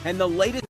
and the latest.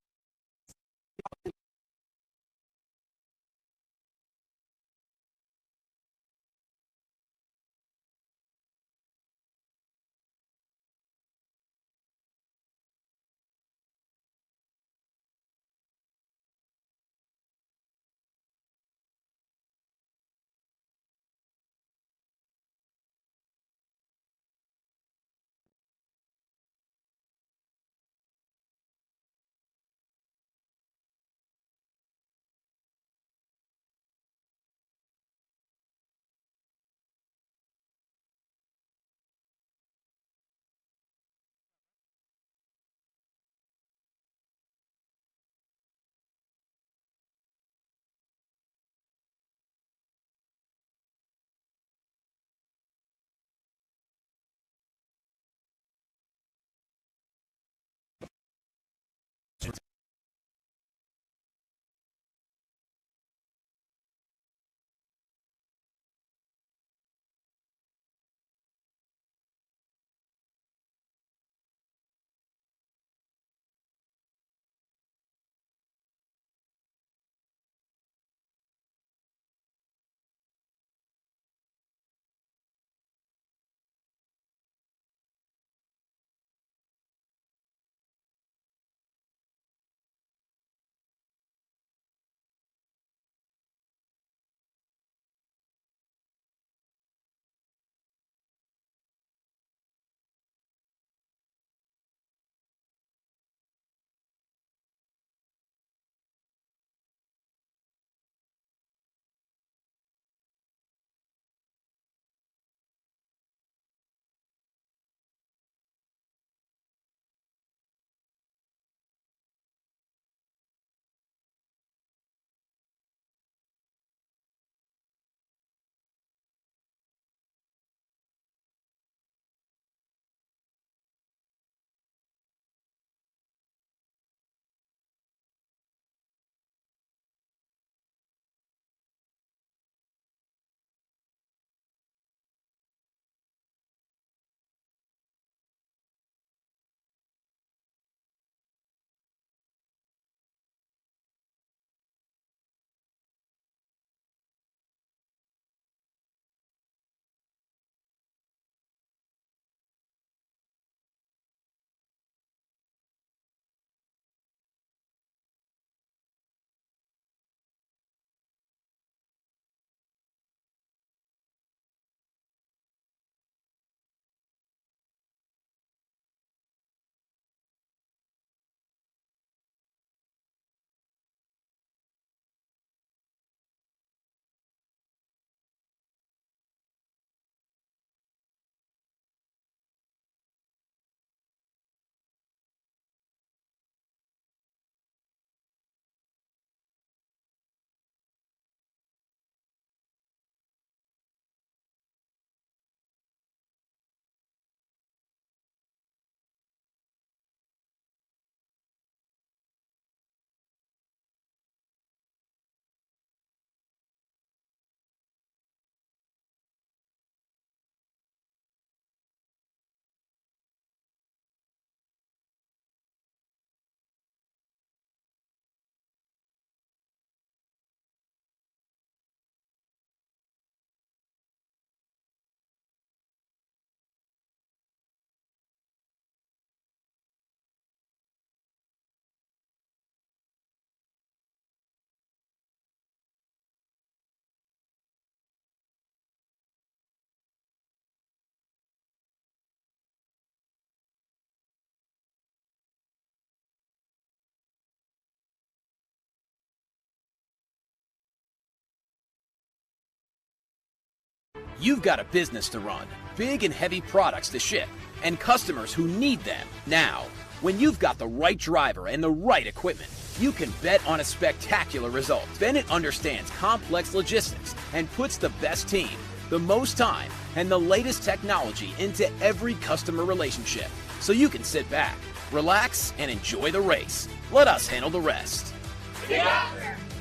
You've got a business to run, big and heavy products to ship, and customers who need them now. When you've got the right driver and the right equipment, you can bet on a spectacular result. Bennett understands complex logistics and puts the best team, the most time, and the latest technology into every customer relationship, so you can sit back, relax, and enjoy the race. Let us handle the rest.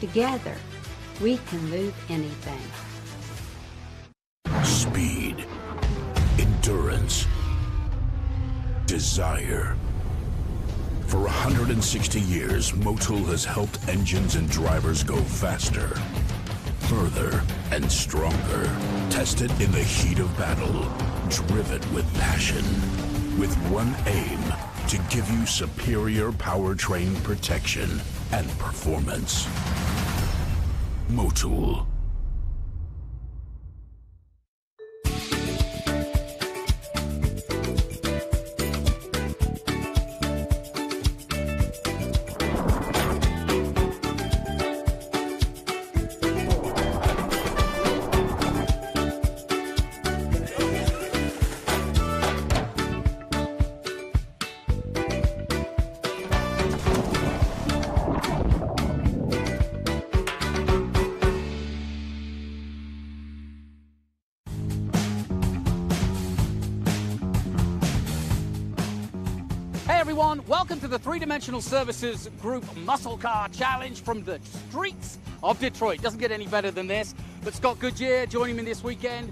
Together, we can move anything. Speed, endurance, desire. For 160 years, Motul has helped engines and drivers go faster, further, and stronger. Tested in the heat of battle, driven with passion, with one aim, to give you superior powertrain protection and performance. Motul. Welcome to the Three-Dimensional Services Group Muscle Car Challenge from the streets of Detroit. Doesn't get any better than this, but Scott Goodyear joining me this weekend.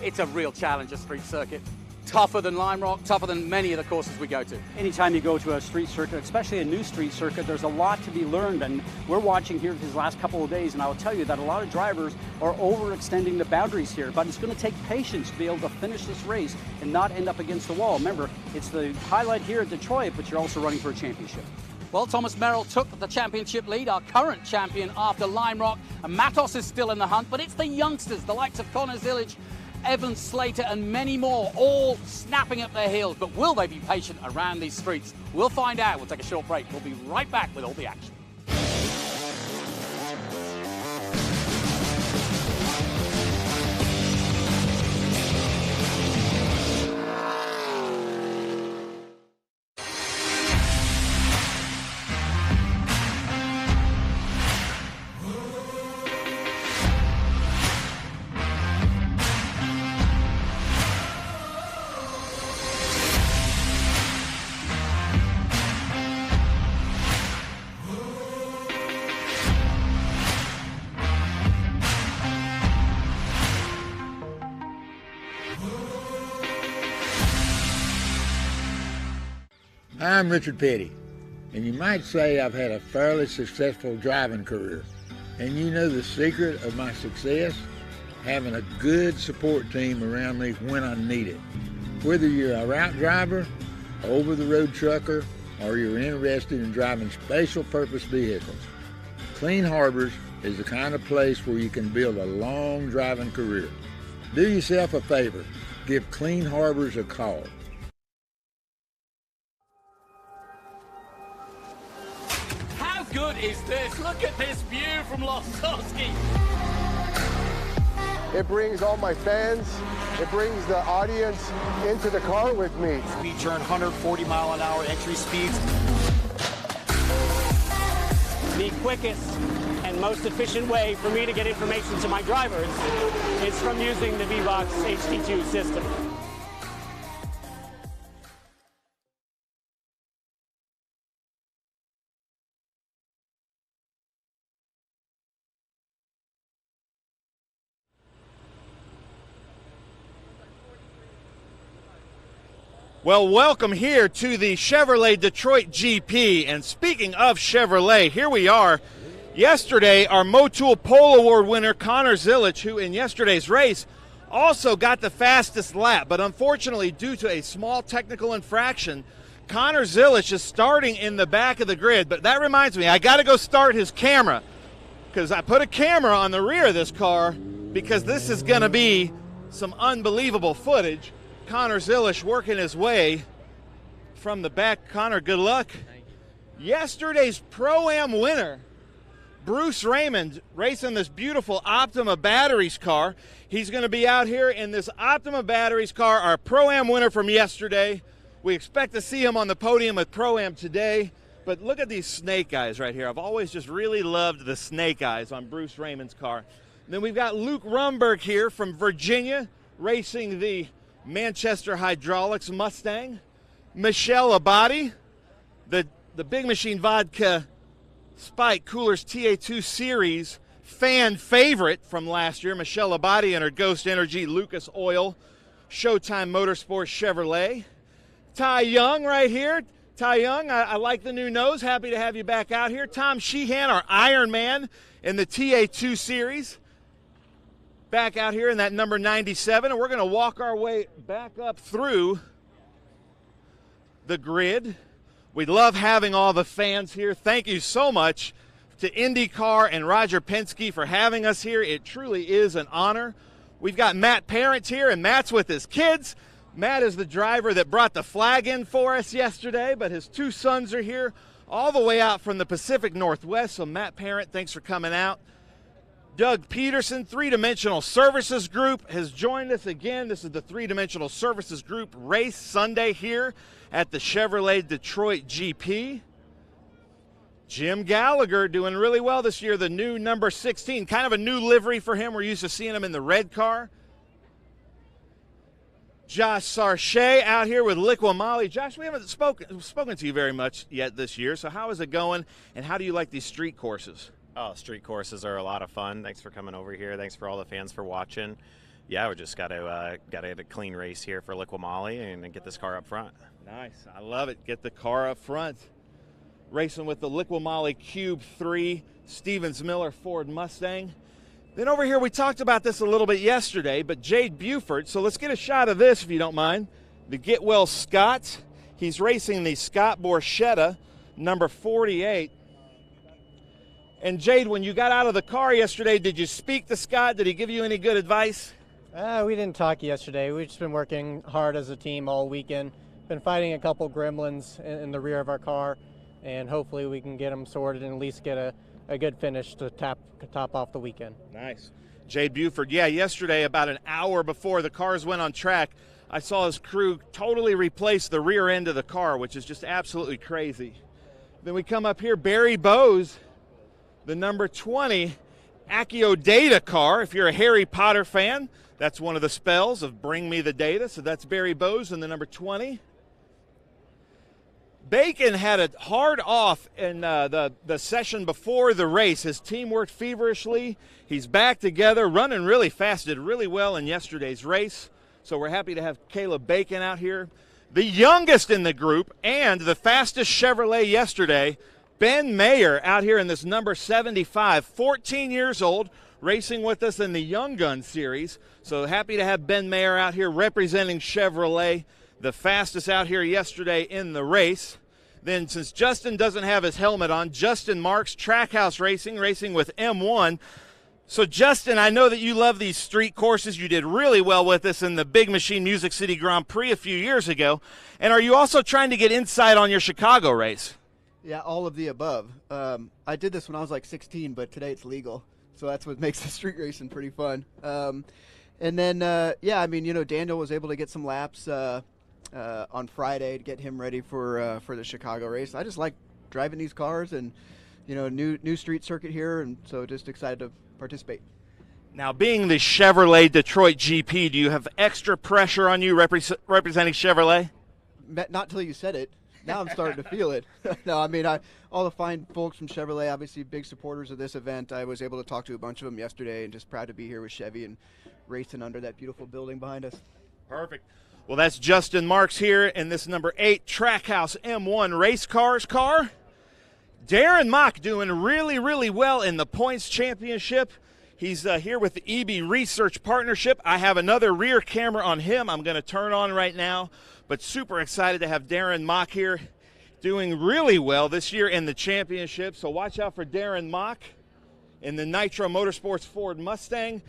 It's a real challenge, a street circuit. Tougher than Lime Rock, tougher than many of the courses we go to. Anytime you go to a street circuit, especially a new street circuit, there's a lot to be learned, and we're watching here these last couple of days, and I will tell you that a lot of drivers are overextending the boundaries here, but it's going to take patience to be able to finish this race and not end up against the wall. Remember, it's the highlight here at Detroit, but you're also running for a championship. Well, Thomas Merrill took the championship lead, our current champion after Lime Rock, and Matos is still in the hunt, but it's the youngsters, the likes of Connor Zillage, Evan Slater, and many more, all snapping up their heels. But will they be patient around these streets? We'll find out. We'll take a short break. We'll be right back with all the action. I'm Richard Petty, and you might say I've had a fairly successful driving career. And you know the secret of my success? Having a good support team around me when I need it. Whether you're a route driver, over-the-road trucker, or you're interested in driving special purpose vehicles, Clean Harbors is the kind of place where you can build a long driving career. Do yourself a favor, give Clean Harbors a call. How good is this? Look at this view from Losowski. It brings all my fans, it brings the audience into the car with me. We turn 140 mile an hour entry speeds. The quickest and most efficient way for me to get information to my drivers is from using the VBox HD2 system. Well, welcome here to the Chevrolet Detroit GP. And speaking of Chevrolet, here we are. Yesterday, our Motul Pole Award winner, Connor Zillage, who in yesterday's race also got the fastest lap. But unfortunately, due to a small technical infraction, Connor Zillage is starting in the back of the grid. But that reminds me, I got to go start his camera, because I put a camera on the rear of this car because this is going to be some unbelievable footage. Connor Zillage working his way from the back. Connor, good luck. Yesterday's Pro-Am winner, Bruce Raymond, racing this beautiful Optima Batteries car. He's going to be out here in this Optima Batteries car, our Pro-Am winner from yesterday. We expect to see him on the podium at Pro-Am today. But look at these snake eyes right here. I've always just really loved the snake eyes on Bruce Raymond's car. And then we've got Luke Rumberg here from Virginia, racing the Manchester Hydraulics Mustang. Michelle Abadi, the Big Machine Vodka Spike Coolers TA2 Series fan favorite from last year. Michelle Abadi and her Ghost Energy Lucas Oil Showtime Motorsports Chevrolet. Ty Young right here. Ty Young, I like the new nose. Happy to have you back out here. Tom Sheehan, our Iron Man in the TA2 series. Back out here in that number 97, and we're going to walk our way back up through the grid. We love having all the fans here. Thank you so much to IndyCar and Roger Penske for having us here. It truly is an honor. We've got Matt Parents here, and Matt's with his kids. Matt is the driver that brought the flag in for us yesterday, but his two sons are here all the way out from the Pacific Northwest. So Matt Parent, thanks for coming out. Doug Peterson, Three Dimensional Services Group, has joined us again. This is the Three Dimensional Services Group race Sunday here at the Chevrolet Detroit GP. Jim Gallagher doing really well this year, the new number 16. Kind of a new livery for him. We're used to seeing him in the red car. Josh Sarche out here with Liqui-Moly. Josh, we haven't spoken to you very much yet this year, so how is it going, and how do you like these street courses? Oh, street courses are a lot of fun. Thanks for coming over here. Thanks for all the fans for watching. Yeah, we just got to get a clean race here for Liqui-Moly and get this car up front. Nice. I love it. Get the car up front. Racing with the Liqui-Moly Cube 3 Stevens Miller Ford Mustang. Then over here, we talked about this a little bit yesterday, but Jade Buford, so let's get a shot of this if you don't mind. The Getwell Scott. He's racing the Scott Borchetta, number 48. And Jade, when you got out of the car yesterday, did you speak to Scott? Did he give you any good advice? We didn't talk yesterday. We've just been working hard as a team all weekend. Been fighting a couple gremlins in the rear of our car, and hopefully we can get them sorted and at least get a good finish to top off the weekend. Nice. Jade Buford, yeah, yesterday about an hour before the cars went on track, I saw his crew totally replace the rear end of the car, which is just absolutely crazy. Then we come up here, Barry Bowes, the number 20 Accio Data car. If you're a Harry Potter fan, that's one of the spells of Bring Me the Data, so that's Barry Bowes in the number 20. Bacon had a hard off in the session before the race. His team worked feverishly. He's back together, running really fast, did really well in yesterday's race. So we're happy to have Caleb Bacon out here. The youngest in the group and the fastest Chevrolet yesterday, Ben Mayer out here in this number 75, 14 years old, racing with us in the Young Gun Series. So happy to have Ben Mayer out here representing Chevrolet, the fastest out here yesterday in the race. Then since Justin doesn't have his helmet on, Justin Marks, Trackhouse Racing, racing with M1. So Justin, I know that you love these street courses. You did really well with us in the Big Machine Music City Grand Prix a few years ago. And are you also trying to get insight on your Chicago race? Yeah, all of the above. I did this when I was like 16, but today it's legal. So that's what makes the street racing pretty fun. And then, yeah, I mean, you know, Daniel was able to get some laps on Friday to get him ready for the Chicago race. I just like driving these cars and, you know, new street circuit here, and so just excited to participate. Now, being the Chevrolet Detroit GP, do you have extra pressure on you representing Chevrolet? Not till you said it. Now I'm starting to feel it. No, I mean, all the fine folks from Chevrolet, obviously big supporters of this event. I was able to talk to a bunch of them yesterday, and just proud to be here with Chevy and racing under that beautiful building behind us. Perfect. Well, that's Justin Marks here in this number 8 Trackhouse M1 race cars car. Darren Mock doing really, really well in the points championship. He's here with the EB Research Partnership. I have another rear camera on him I'm going to turn on right now, but super excited to have Darren Mock here doing really well this year in the championship. So watch out for Darren Mock in the Nitro Motorsports Ford Mustang.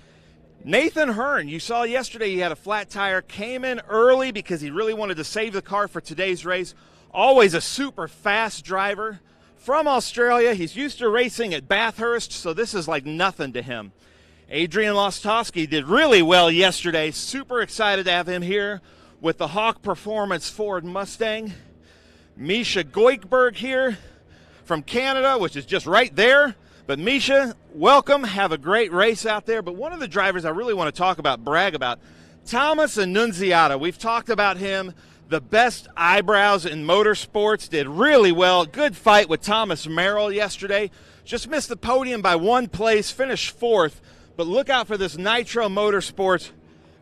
Nathan Hearn, you saw yesterday he had a flat tire, came in early because he really wanted to save the car for today's race. Always a super fast driver. From Australia, he's used to racing at Bathurst, so this is like nothing to him. Adrian Lostowski did really well yesterday. Super excited to have him here with the Hawk Performance Ford Mustang. Misha Goikberg here from Canada, which is just right there. But Misha, welcome. Have a great race out there. But one of the drivers I really want to talk about, brag about, Thomas Annunziata. We've talked about him. The best eyebrows in motorsports, did really well. Good fight with Thomas Merrill yesterday. Just missed the podium by 1 place, finished 4th. But look out for this Nitro Motorsports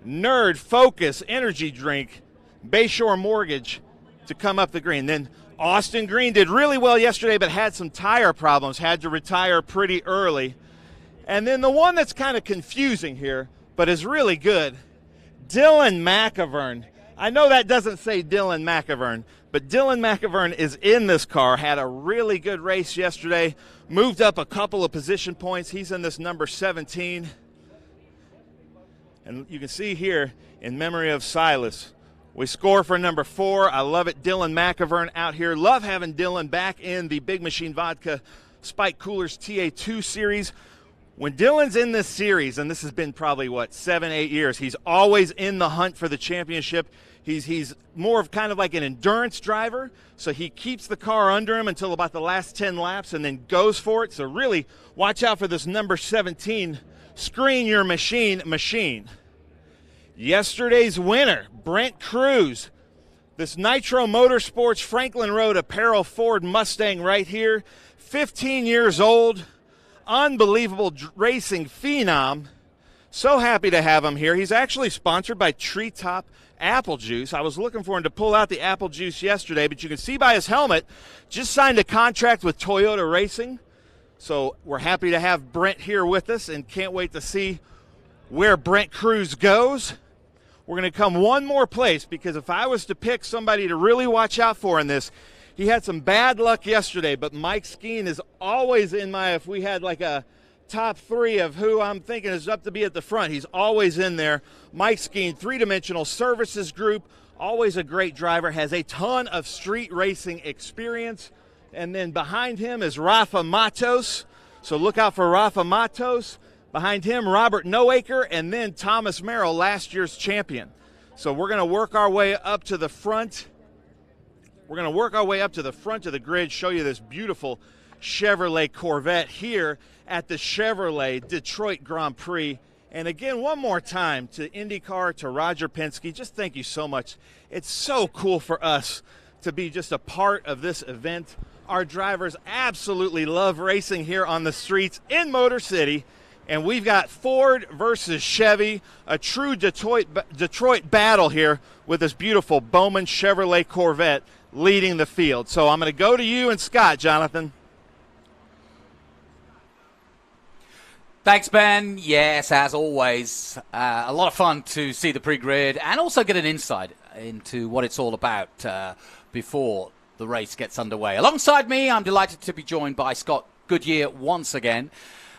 Nerd Focus energy drink, Bayshore Mortgage, to come up the green. Then Austin Green did really well yesterday, but had some tire problems, had to retire pretty early. And then the one that's kind of confusing here, but is really good, Dylan McIvern. I know that doesn't say Dylan McIvern, but Dylan McIvern is in this car, had a really good race yesterday, moved up a couple of position points. He's in this number 17. And you can see here, in memory of Silas, we score for number 4. I love it. Dylan McIvern out here. Love having Dylan back in the Big Machine Vodka Spike Coolers TA2 series. When Dylan's in this series, and this has been probably, 7-8 years, he's always in the hunt for the championship. He's more of kind of like an endurance driver, so he keeps the car under him until about the last 10 laps and then goes for it. So really watch out for this number 17, Screen Your Machine. Yesterday's winner, Brent Cruz. This Nitro Motorsports Franklin Road Apparel Ford Mustang right here, 15 years old, unbelievable racing phenom. So happy to have him here. He's actually sponsored by Treetop Apple Juice. I was looking for him to pull out the apple juice yesterday, but you can see by his helmet, just signed a contract with Toyota Racing. So we're happy to have Brent here with us and can't wait to see where Brent Cruz goes. We're going to come one more place, because if I was to pick somebody to really watch out for in this, he had some bad luck yesterday, but Mike Skeen is always in my, if we had like a top 3 of who I'm thinking is up to be at the front, he's always in there. Mike Skeen, 3-dimensional services group, always a great driver, has a ton of street racing experience. And then behind him is Rafa Matos, so look out for Rafa Matos. Behind him, Robert Noaker, and then Thomas Merrill, last year's champion. So we're going to work our way up to the front. We're going to work our way up to the front of the grid, show you this beautiful Chevrolet Corvette here at the Chevrolet Detroit Grand Prix. And again, one more time to IndyCar, to Roger Penske, just thank you so much. It's so cool for us to be just a part of this event. Our drivers absolutely love racing here on the streets in Motor City. And we've got Ford versus Chevy, a true Detroit battle here with this beautiful Bowman Chevrolet Corvette leading the field. So I'm going to go to you and Scott, Jonathan. Thanks, Ben. Yes, as always, a lot of fun to see the pre-grid and also get an insight into what it's all about before the race gets underway. Alongside me, I'm delighted to be joined by Scott Goodyear once again.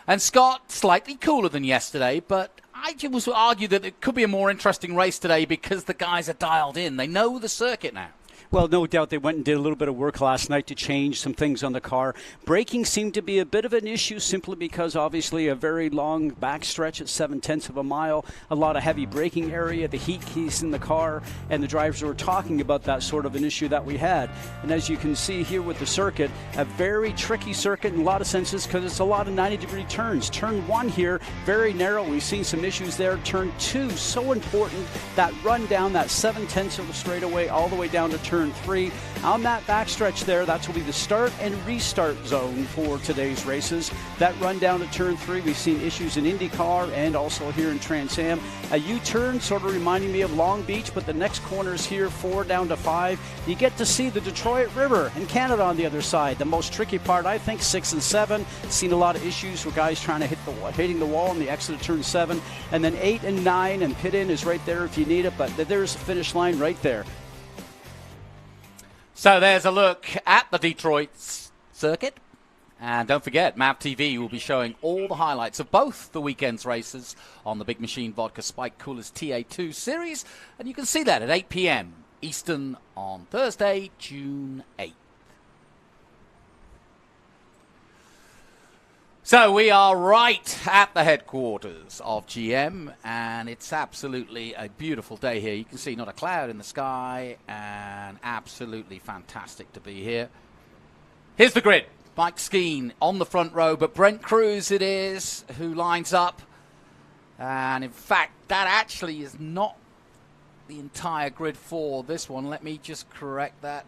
And Scott, slightly cooler than yesterday, but I would argue that it could be a more interesting race today because the guys are dialed in. They know the circuit now. Well, no doubt they went and did a little bit of work last night to change some things on the car. Braking seemed to be a bit of an issue simply because obviously a very long backstretch at 7/10 of a mile, a lot of heavy braking area, the heat keys in the car, and the drivers were talking about that sort of an issue that we had. And as you can see here with the circuit, a very tricky circuit in a lot of senses because it's a lot of 90-degree turns. Turn 1 here, very narrow. We've seen some issues there. Turn 2, so important. That run down that 7/10 of the straightaway all the way down to turn 3. On that backstretch there, that will be the start and restart zone for today's races. That run down to turn 3, we've seen issues in IndyCar and also here in Trans Am. A U-turn sort of reminding me of Long Beach, but the next corners here, 4 down to 5. You get to see the Detroit River and Canada on the other side. The most tricky part, I think, 6 and 7. Seen a lot of issues with guys trying to hitting the wall on the exit of turn 7. And then 8 and 9, and pit in is right there if you need it, but there's the finish line right there. So there's a look at the Detroit circuit. And don't forget, MAV TV will be showing all the highlights of both the weekend's races on the Big Machine Vodka Spike Coolers TA2 series. And you can see that at 8 p.m. Eastern on Thursday, June 8th. So we are right at the headquarters of GM, and it's absolutely a beautiful day here. You can see not a cloud in the sky, and absolutely fantastic to be here. Here's the grid. Mike Skeen on the front row, but Brent Cruz it is who lines up. And in fact, that actually is not the entire grid for this one. Let me just correct that.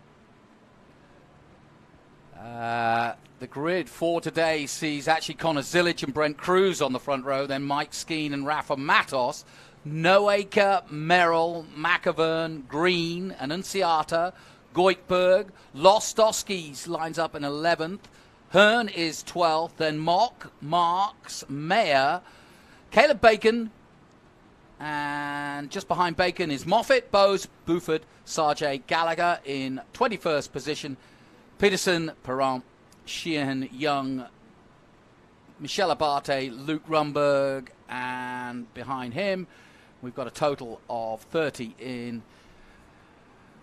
The grid for today sees actually Connor Zilic and Brent Cruz on the front row, then Mike Skeen and Rafa Matos, Noaker, Merrill, McIvern, Green, Annunziata, Goikberg. Lostowski's lines up in 11th. Hearn is 12th. Then Mock, Marks, Mayer, Caleb Bacon, and just behind Bacon is Moffat, Bose, Buford, Sargé, Gallagher in 21st position. Peterson, Perron, Sheehan, Young, Michel Abate, Luke Rumberg, and behind him we've got a total of 30 in.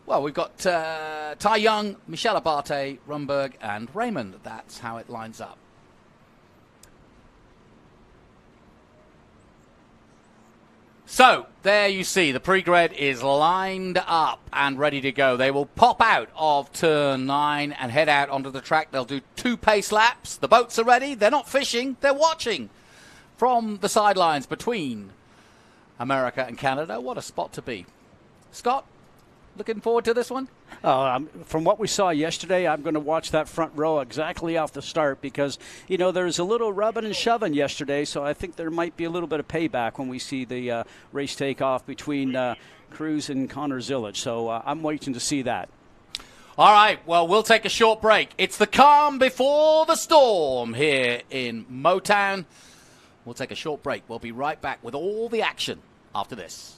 Well, we've got Ty Young, Michel Abate, Rumberg, and Raymond. That's how it lines up. So, there you see, the pre-grid is lined up and ready to go. They will pop out of turn 9 and head out onto the track. They'll do 2 pace laps. The boats are ready. They're not fishing. They're watching from the sidelines between America and Canada. What a spot to be. Scott, looking forward to this one? From what we saw yesterday, I'm going to watch that front row exactly off the start because, you know, there's a little rubbing and shoving yesterday, so I think there might be a little bit of payback when we see the race take off between Cruz and Connor Zillage. So I'm waiting to see that. All right, well, we'll take a short break. It's the calm before the storm here in Motown. We'll take a short break. We'll be right back with all the action after this.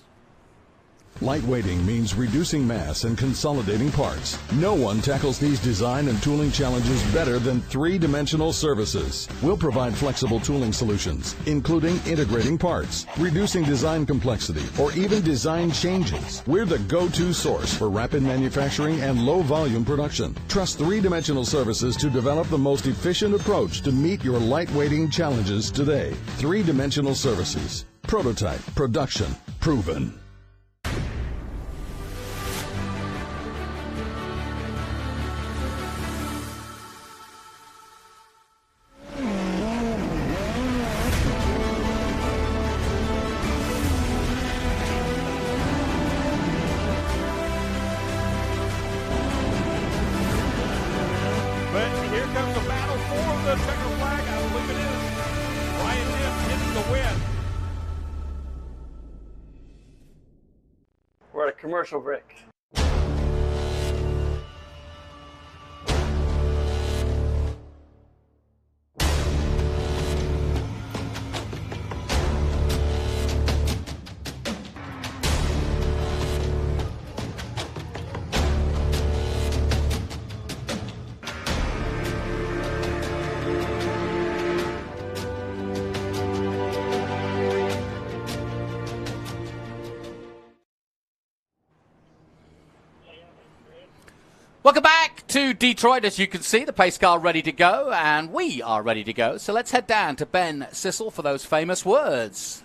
Lightweighting means reducing mass and consolidating parts. No one tackles these design and tooling challenges better than 3-Dimensional Services. We'll provide flexible tooling solutions, including integrating parts, reducing design complexity, or even design changes. We're the go-to source for rapid manufacturing and low-volume production. Trust 3-Dimensional Services to develop the most efficient approach to meet your lightweighting challenges today. 3-Dimensional Services. Prototype, production, proven. Commercial break. Welcome back to Detroit. As you can see, the pace car ready to go, and we are ready to go. So let's head down to Ben Sissel for those famous words.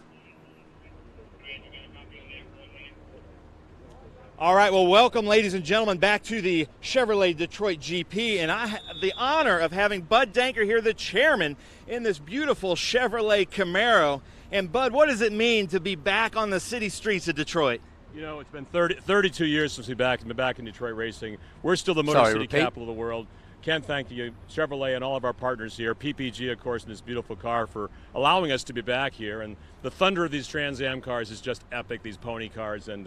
All right, well, welcome, ladies and gentlemen, back to the Chevrolet Detroit GP, and I have the honor of having Bud Danker here, the chairman, in this beautiful Chevrolet Camaro. And, Bud, what does it mean to be back on the city streets of Detroit? You know, it's been 32 years since we've been back in Detroit racing. We're still the Motor City capital of the world. Can't thank you, Chevrolet, and all of our partners here, PPG, of course, in this beautiful car for allowing us to be back here. And the thunder of these Trans Am cars is just epic, these pony cars. And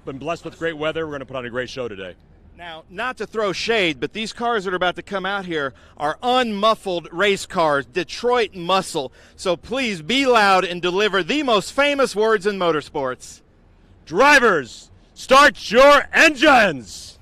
been blessed with great weather. We're going to put on a great show today. Now, not to throw shade, but these cars that are about to come out here are unmuffled race cars, Detroit muscle. So please be loud and deliver the most famous words in motorsports. Drivers, start your engines!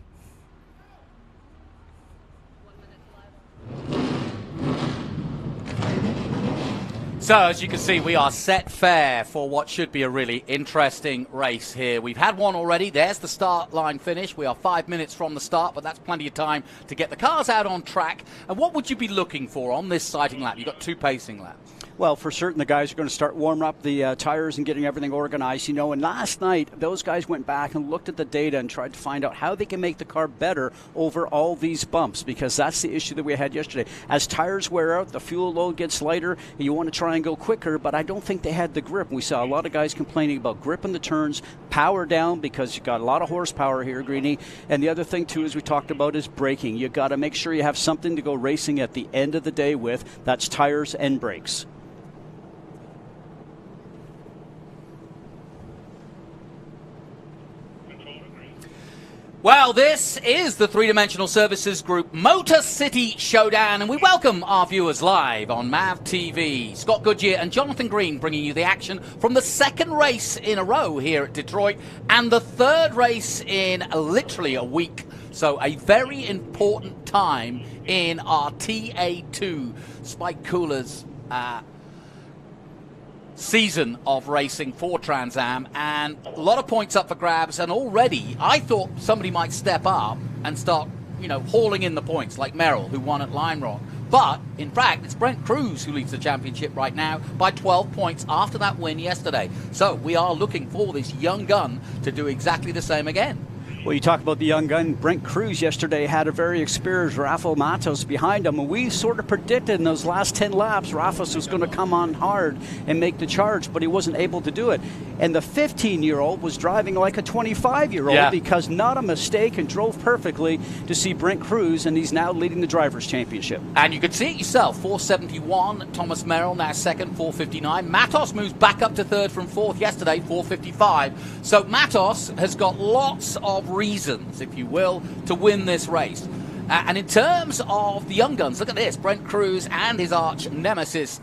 So, as you can see, we are set fair for what should be a really interesting race here. We've had one already. There's the start line finish. We are 5 minutes from the start, but that's plenty of time to get the cars out on track. And what would you be looking for on this sighting lap? You've got 2 pacing laps. Well, for certain, the guys are going to start warming up the tires and getting everything organized. You know, and last night, those guys went back and looked at the data and tried to find out how they can make the car better over all these bumps, because that's the issue that we had yesterday. As tires wear out, the fuel load gets lighter, and you want to try and go quicker, but I don't think they had the grip. We saw a lot of guys complaining about grip in the turns, power down, because you got a lot of horsepower here, Greeny. And the other thing, too, as we talked about, is braking. You got to make sure you have something to go racing at the end of the day with. That's tires and brakes. Well, this is the three-dimensional services group Motor City Showdown, and we welcome our viewers live on MAV TV. Scott Goodyear and Jonathan Green bringing you the action from the second race in a row here at Detroit and the third race in literally a week. So a very important time in our TA2 Spike Coolers season of racing for Trans Am, and a lot of points up for grabs. And already I thought somebody might step up and start, hauling in the points like Merrill, who won at Lime Rock. But in fact, it's Brent Cruz who leads the championship right now by 12 points after that win yesterday. So we are looking for this young gun to do exactly the same again. Well, you talk about the young gun. Brent Cruz yesterday had a very experienced Rafael Matos behind him, and we sort of predicted in those last 10 laps Rafas was going to come on hard and make the charge, but he wasn't able to do it. And the 15-year-old was driving like a 25-year-old because not a mistake and drove perfectly to see Brent Cruz, and he's now leading the Drivers' Championship. And you could see it yourself, 471, Thomas Merrill now second, 459. Matos moves back up to third from fourth yesterday, 455. So Matos has got lots of reasons, if you will, to win this race. And in terms of the young guns, look at this. Brent Cruz and his arch nemesis,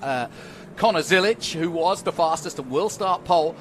Connor Zilic, who was the fastest and will start pole.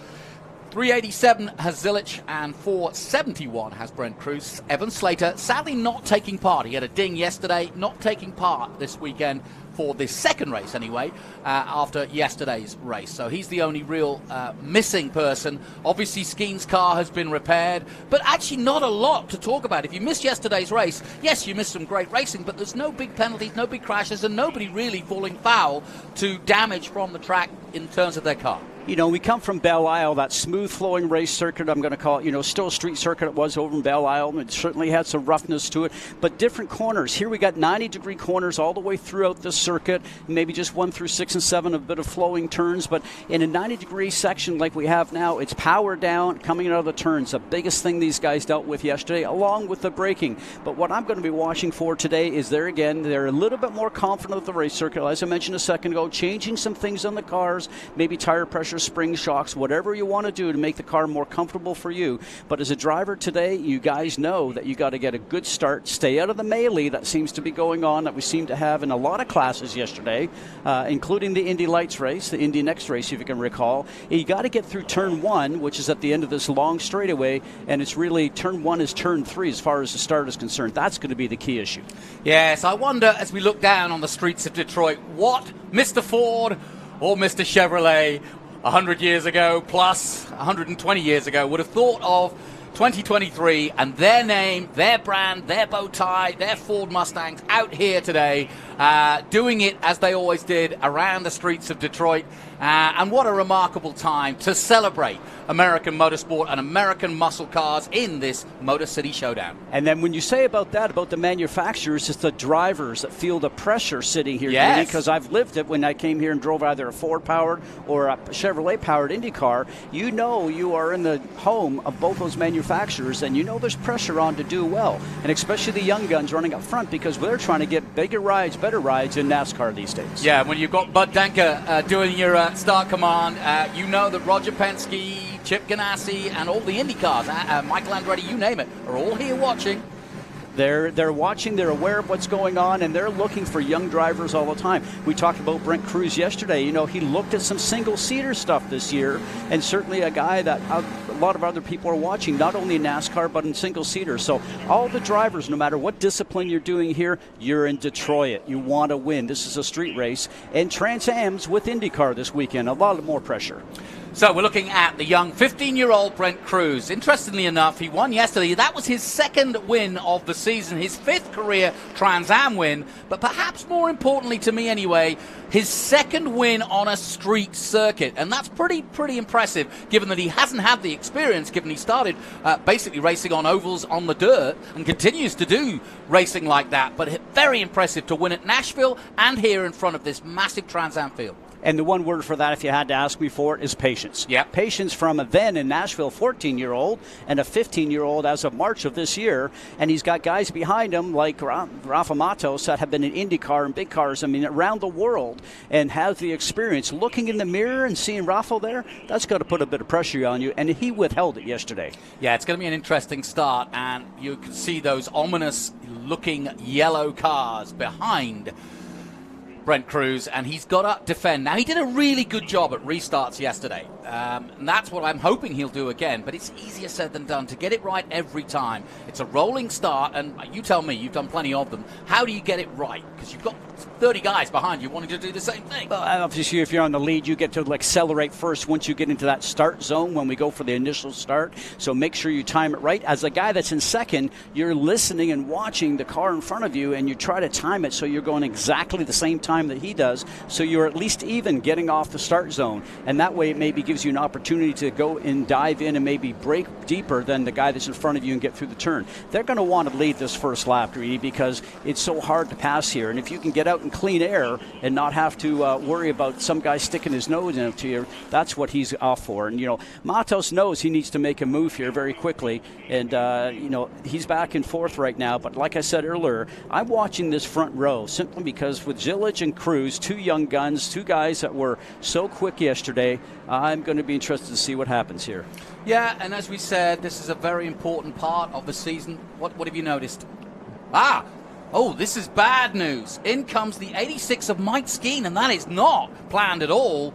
387 has Zilic and 471 has Brent Cruz. Evan Slater, sadly not taking part. He had a ding yesterday, not taking part this weekend for this second race anyway, after yesterday's race. So he's the only real missing person. Obviously Skeen's car has been repaired, but actually not a lot to talk about. If you missed yesterday's race, yes, you missed some great racing, but there's no big penalties, no big crashes, and nobody really falling foul to damage from the track in terms of their car. We come from Belle Isle, that smooth-flowing race circuit, I'm going to call it, still a street circuit it was over in Belle Isle. It certainly had some roughness to it, but different corners. Here we got 90-degree corners all the way throughout the circuit, maybe just 1 through 6 and 7, a bit of flowing turns, but in a 90-degree section like we have now, it's power down, coming out of the turns. The biggest thing these guys dealt with yesterday, along with the braking. But what I'm going to be watching for today is they're a little bit more confident with the race circuit, as I mentioned a second ago, changing some things on the cars, maybe tire pressure, spring shocks, whatever you want to do to make the car more comfortable for you. But as a driver today, you guys know that you got to get a good start, stay out of the melee that seems to be going on, that we seem to have in a lot of classes yesterday, including the Indy Lights race, the Indy Next race, if you can recall. You got to get through turn 1, which is at the end of this long straightaway, and it's really turn 1 is turn 3 as far as the start is concerned. That's going to be the key issue. Yes, I wonder as we look down on the streets of Detroit, what Mr. Ford or Mr. Chevrolet 100 years ago, plus 120 years ago, would have thought of 2023 and their name, their brand, their bow tie, their Ford Mustangs out here today, doing it as they always did around the streets of Detroit. And what a remarkable time to celebrate American motorsport and American muscle cars in this Motor City Showdown. And then when you say about that, about the manufacturers, it's the drivers that feel the pressure sitting here, yes, because I've lived it when I came here and drove either a Ford-powered or a Chevrolet-powered Indy car. You are in the home of both those manufacturers, and there's pressure on to do well, and especially the young guns running up front, because they're trying to get bigger rides, better rides in NASCAR these days. Yeah, when you've got Bud Denker doing your start command, you know that Roger Penske, Chip Ganassi, and all the Indy cars, Michael Andretti, you name it, are all here watching. They're watching, they're aware of what's going on, and they're looking for young drivers all the time. We talked about Brent Cruz yesterday. He looked at some single-seater stuff this year, and certainly a guy that a lot of other people are watching, not only in NASCAR, but in single-seater. So all the drivers, no matter what discipline you're doing here, you're in Detroit. You want to win. This is a street race, and Trans Am's with IndyCar this weekend. A lot more pressure. So we're looking at the young 15-year-old Brent Cruz. Interestingly enough, he won yesterday. That was his second win of the season, his 5th career Trans Am win, but perhaps more importantly to me anyway, his second win on a street circuit. And that's pretty impressive, given that he hasn't had the experience, given he started basically racing on ovals on the dirt and continues to do racing like that. But very impressive to win at Nashville and here in front of this massive Trans Am field. And the one word for that, if you had to ask me for it, is patience. Yeah. Patience from a then in Nashville 14-year-old and a 15-year-old as of March of this year. And he's got guys behind him like Rafa Matos that have been in IndyCar and big cars, around the world, and has the experience. Looking in the mirror and seeing Rafa there, that's got to put a bit of pressure on you, and he withheld it yesterday. Yeah, it's going to be an interesting start, and you can see those ominous-looking yellow cars behind Brent Cruz, and he's got to defend. Now, he did a really good job at restarts yesterday, and that's what I'm hoping he'll do again, but it's easier said than done to get it right every time. It's a rolling start, and you tell me, you've done plenty of them. How do you get it right? Because you've got 30 guys behind you wanting to do the same thing. Well, obviously, if you're on the lead, you get to accelerate first once you get into that start zone when we go for the initial start. So make sure you time it right. As a guy that's in second, you're listening and watching the car in front of you, and you try to time it so you're going exactly the same time that he does, so you're at least even getting off the start zone. And that way it maybe gives you an opportunity to go and dive in and maybe break deeper than the guy that's in front of you and get through the turn. They're going to want to lead this first lap, Reedy, because it's so hard to pass here. And if you can get out in clean air and not have to worry about some guy sticking his nose into you, that's what he's off for. And, Matos knows he needs to make a move here very quickly. And, he's back and forth right now. But like I said earlier, I'm watching this front row simply because with Zilic and Cruz, two young guns, two guys that were so quick yesterday, I'm going to be interested to see what happens here. Yeah, and as we said, this is a very important part of the season. What have you noticed? Oh, this is bad news. In comes the 86 of Mike Skeen, and that is not planned at all.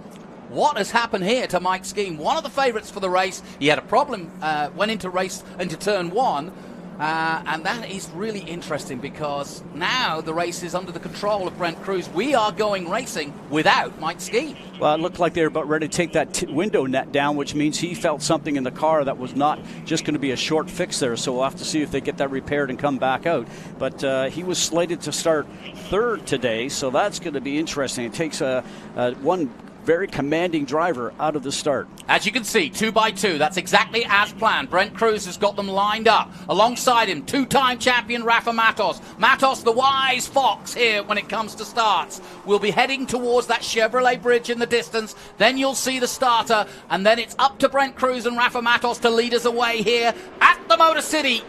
What has happened here to Mike Skeen? One of the favorites for the race. He had a problem, went into turn one, and that is really interesting because now the race is under the control of Brent Cruz. We are going racing without Mike Skeen. Well, it looked like they were about ready to take that window net down, which means he felt something in the car that was not just going to be a short fix there. So we'll have to see if they get that repaired and come back out. But he was slated to start third today, so that's going to be interesting. It takes one very commanding driver out of the start. As you can see, 2 by 2, that's exactly as planned. Brent Cruz has got them lined up. Alongside him, two-time champion Rafa Matos. Matos, the wise fox here when it comes to starts. We'll be heading towards that Chevrolet bridge in the distance. Then you'll see the starter, and then it's up to Brent Cruz and Rafa Matos to lead us away here at the Motor City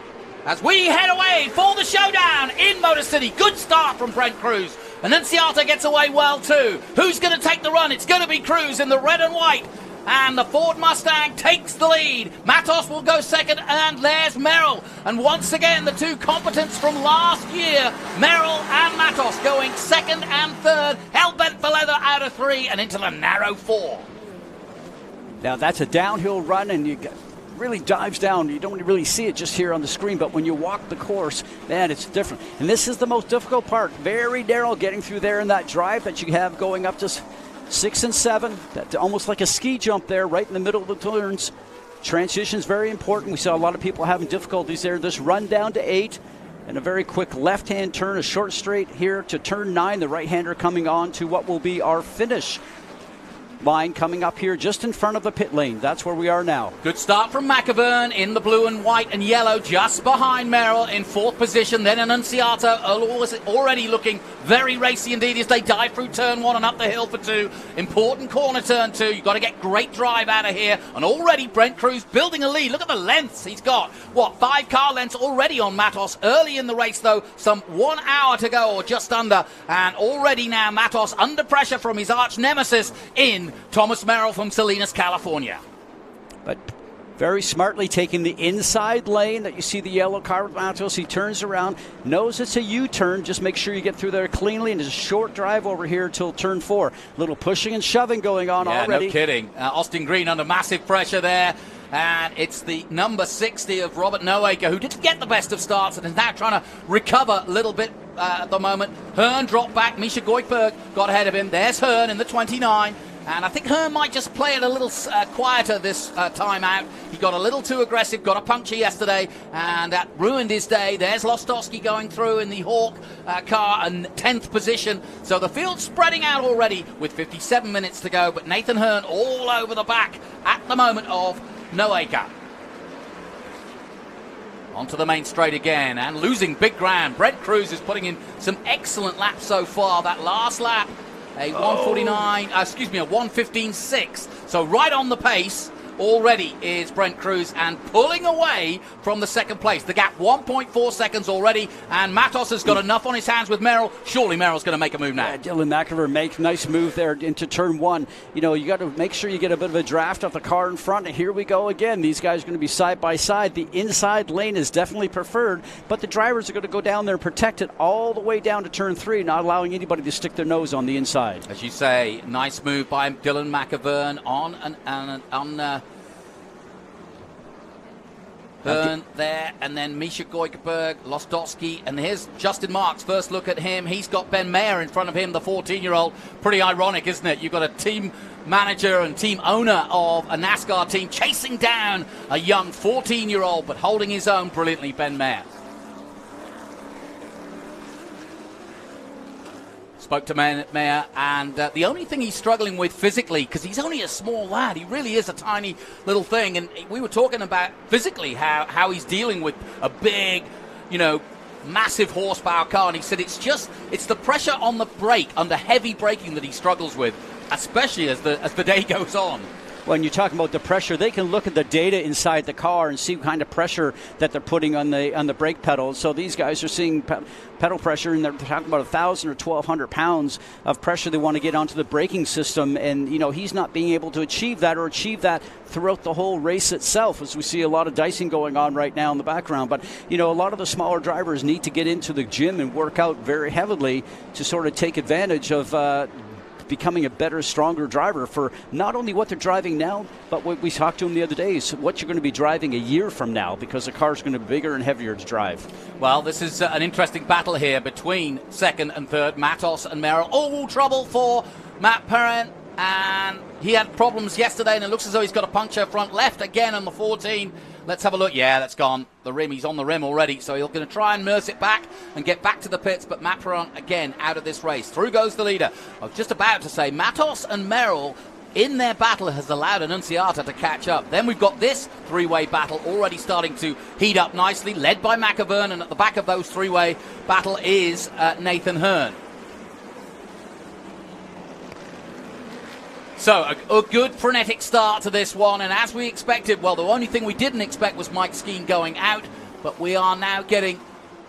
as we head away for the showdown in Motor City. Good start from Brent Cruz. Annunziata gets away well too. Who's going to take the run? It's going to be Cruz in the red and white. And the Ford Mustang takes the lead. Matos will go second, and there's Merrill. And once again, the two competents from last year, Merrill and Matos, going second and third. Hell-bent for leather out of 3 and into the narrow 4. Now that's a downhill run, and you really dives down. You don't really see it just here on the screen, but when you walk the course, man, it's different. And this is the most difficult part. Very narrow getting through there in that drive that you have going up to 6 and 7. That's almost like a ski jump there right in the middle of the turns. Transition is very important. We saw a lot of people having difficulties there. This run down to 8 and a very quick left-hand turn, a short straight here to turn 9. The right-hander coming on to what will be our finish line coming up here just in front of the pit lane. That's where we are now. Good start from McAvern in the blue and white and yellow, just behind Merrill in 4th position. Then Annunziata already looking very racy indeed as they dive through turn 1 and up the hill for 2. Important corner turn 2. You've got to get great drive out of here. And already Brent Cruz building a lead. Look at the lengths he's got. 5 car lengths already on Matos. Early in the race though, some 1 hour to go or just under. And already now Matos under pressure from his arch nemesis in Thomas Merrill from Salinas, California. But very smartly taking the inside lane that you see the yellow car with Matos. He turns around, knows it's a U-turn. Just make sure you get through there cleanly, and there's a short drive over here till turn 4. A little pushing and shoving going on already. No kidding. Austin Green under massive pressure there. And it's the number 60 of Robert Noaker, who didn't get the best of starts and is now trying to recover a little bit at the moment. Hearn dropped back. Misha Goikhberg got ahead of him. There's Hearn in the 29. And I think Hearn might just play it a little quieter this time out. He got a little too aggressive, got a puncture yesterday, and that ruined his day. There's Lostowski going through in the Hawk car in 10th position. So the field's spreading out already with 57 minutes to go, but Nathan Hearn all over the back at the moment of Noaker. Onto the main straight again and losing big ground. Brent Cruz is putting in some excellent laps so far. That last lap a 1:15.6. So right on the pace already is Brent Cruz, and pulling away from the second place. The gap 1.4 seconds already, and Matos has got enough on his hands with Merrill. Surely Merrill's going to make a move now. Yeah, Dylan McIver makes nice move there into turn one. You know, you got to make sure you get a bit of a draft off the car in front, and here we go again. These guys are going to be side by side. The inside lane is definitely preferred, but the drivers are going to go down there and protect it all the way down to turn three, not allowing anybody to stick their nose on the inside. As you say, nice move by Dylan McIver on Byrne there, and then Misha Goikerberg, Lostowski, and here's Justin Marks. First look at him. He's got Ben Mayer in front of him, the 14-year-old. Pretty ironic, isn't it? You've got a team manager and team owner of a NASCAR team chasing down a young 14-year-old, but holding his own brilliantly, Ben Mayer. Spoke to Mayer, and the only thing he's struggling with physically, because he's only a small lad, he really is a tiny little thing, and we were talking about physically how he's dealing with a big, massive horsepower car, and he said it's the pressure on the brake, under heavy braking, that he struggles with, especially as the day goes on. When you're talking about the pressure, they can look at the data inside the car and see what kind of pressure that they're putting on the brake pedals. So these guys are seeing pedal pressure, and they're talking about 1,000 or 1,200 pounds of pressure they want to get onto the braking system. And, he's not being able to achieve that throughout the whole race itself, as we see a lot of dicing going on right now in the background. But, a lot of the smaller drivers need to get into the gym and work out very heavily to sort of take advantage of becoming a better, stronger driver for not only what they're driving now, but what we talked to them the other day is what you're going to be driving a year from now, because the car's going to be bigger and heavier to drive. Well, this is an interesting battle here between second and third, Matos and Merrill. All trouble for Matt Perrin, and he had problems yesterday, and it looks as though he's got a puncture front left again on the 14. Let's have a look. Yeah, that's gone. The rim, he's on the rim already, so he's going to try and nurse it back and get back to the pits, but Matt Perrin again out of this race. Through goes the leader. I was just about to say, Matos and Merrill in their battle has allowed Annunziata to catch up. Then we've got this three-way battle already starting to heat up nicely, led by McIver, and at the back of those three-way battle is Nathan Hearn. So, a good frenetic start to this one, and as we expected, well, the only thing we didn't expect was Mike Skeen going out, but we are now getting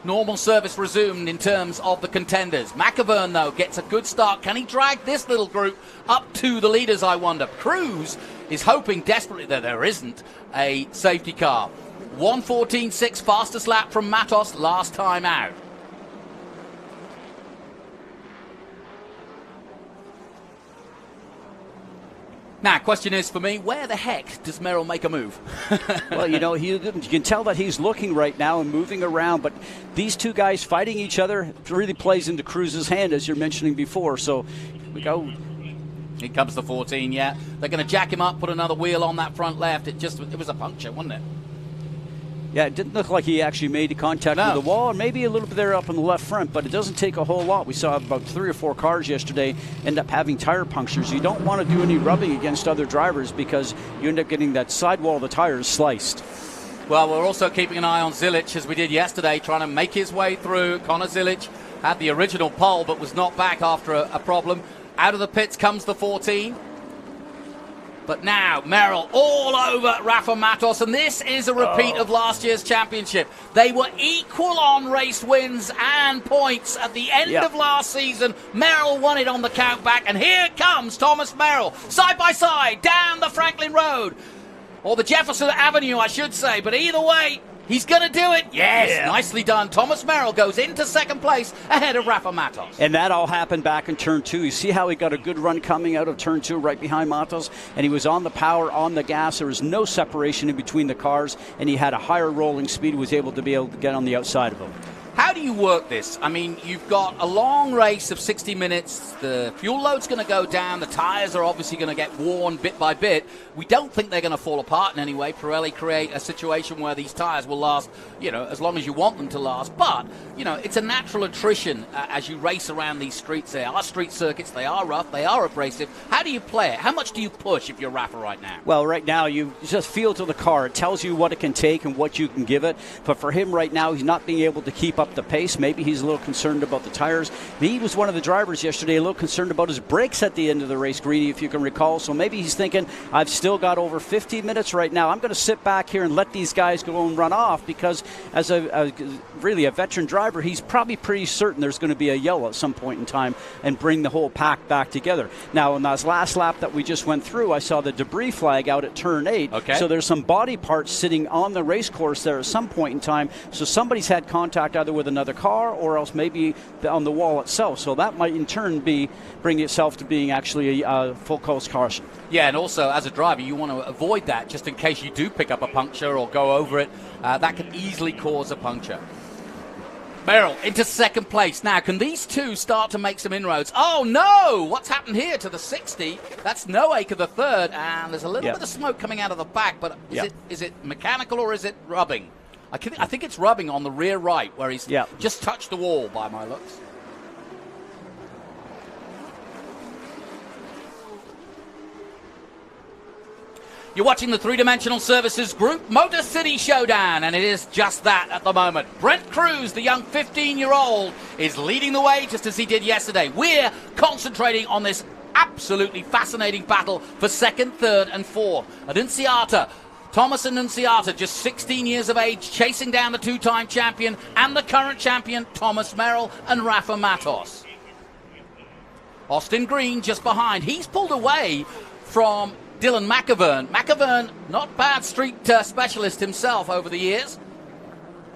normal service resumed in terms of the contenders. McIver, though, gets a good start. Can he drag this little group up to the leaders, I wonder? Cruz is hoping desperately that there isn't a safety car. 1:14.6, fastest lap from Matos last time out. Now, question is for me, where the heck does Merrill make a move? Well, you can tell that he's looking right now and moving around, but these two guys fighting each other really plays into Cruz's hand, as you're mentioning before. So, we go. Here comes the 14, yeah. They're going to jack him up, put another wheel on that front left. It was a puncture, wasn't it? Yeah, it didn't look like he actually made contact with the wall, or maybe a little bit there up on the left front, but it doesn't take a whole lot. We saw about 3 or 4 cars yesterday end up having tire punctures. You don't want to do any rubbing against other drivers because you end up getting that sidewall of the tires sliced. Well, we're also keeping an eye on Zilic, as we did yesterday, trying to make his way through. Connor Zilic had the original pole, but was knocked back after a problem. Out of the pits comes the 14. But now, Merrill all over Rafa Matos, and this is a repeat of last year's championship. They were equal on race wins and points at the end of last season. Merrill won it on the countback, and here comes Thomas Merrill, side by side, down the Franklin Road. Or the Jefferson Avenue, I should say, but either way, he's going to do it. Yes, nicely done. Thomas Merrill goes into second place ahead of Rafa Matos. And that all happened back in turn 2. You see how he got a good run coming out of turn 2 right behind Matos, and he was on the power, on the gas. There was no separation in between the cars, and he had a higher rolling speed, was able to get on the outside of him. How do you work this? I mean, you've got a long race of 60 minutes. The fuel load's going to go down. The tires are obviously going to get worn bit by bit. We don't think they're going to fall apart in any way. Pirelli create a situation where these tires will last, as long as you want them to last. But, it's a natural attrition as you race around these streets. They are street circuits. They are rough. They are abrasive. How do you play it? How much do you push if you're Rafa right now? Well, right now, you just feel to the car. It tells you what it can take and what you can give it. But for him right now, he's not being able to keep up up the pace. Maybe he's a little concerned about the tires. He was one of the drivers yesterday a little concerned about his brakes at the end of the race, Greedy, if you can recall. So maybe he's thinking, I've still got over 50 minutes right now. I'm going to sit back here and let these guys go and run off, because as really a veteran driver, he's probably pretty certain there's going to be a yellow at some point in time and bring the whole pack back together. Now, in that last lap that we just went through, I saw the debris flag out at turn 8. Okay. So there's some body parts sitting on the race course there at some point in time. So somebody's had contact either with another car or else maybe on the wall itself. So that might in turn bring itself to being actually a full course caution. Yeah, and also as a driver, you want to avoid that just in case you do pick up a puncture or go over it. That can easily cause a puncture. Merrill into second place. Now, can these two start to make some inroads? Oh, no! What's happened here to the 60? That's Noaker the third, and there's a little bit of smoke coming out of the back, but is it mechanical or is it rubbing? I think it's rubbing on the rear right, where he's just touched the wall by my looks. You're watching the three-dimensional services group Motor City Showdown, and it is just that at the moment. Brent Cruz, the young 15-year-old, is leading the way just as he did yesterday. We're concentrating on this absolutely fascinating battle for second, third, and fourth. Thomas Annunziata, just 16 years of age, chasing down the two-time champion and the current champion, Thomas Merrill and Rafa Matos. Austin Green just behind. He's pulled away from Dylan McAvern. McAvern, not bad street specialist himself over the years,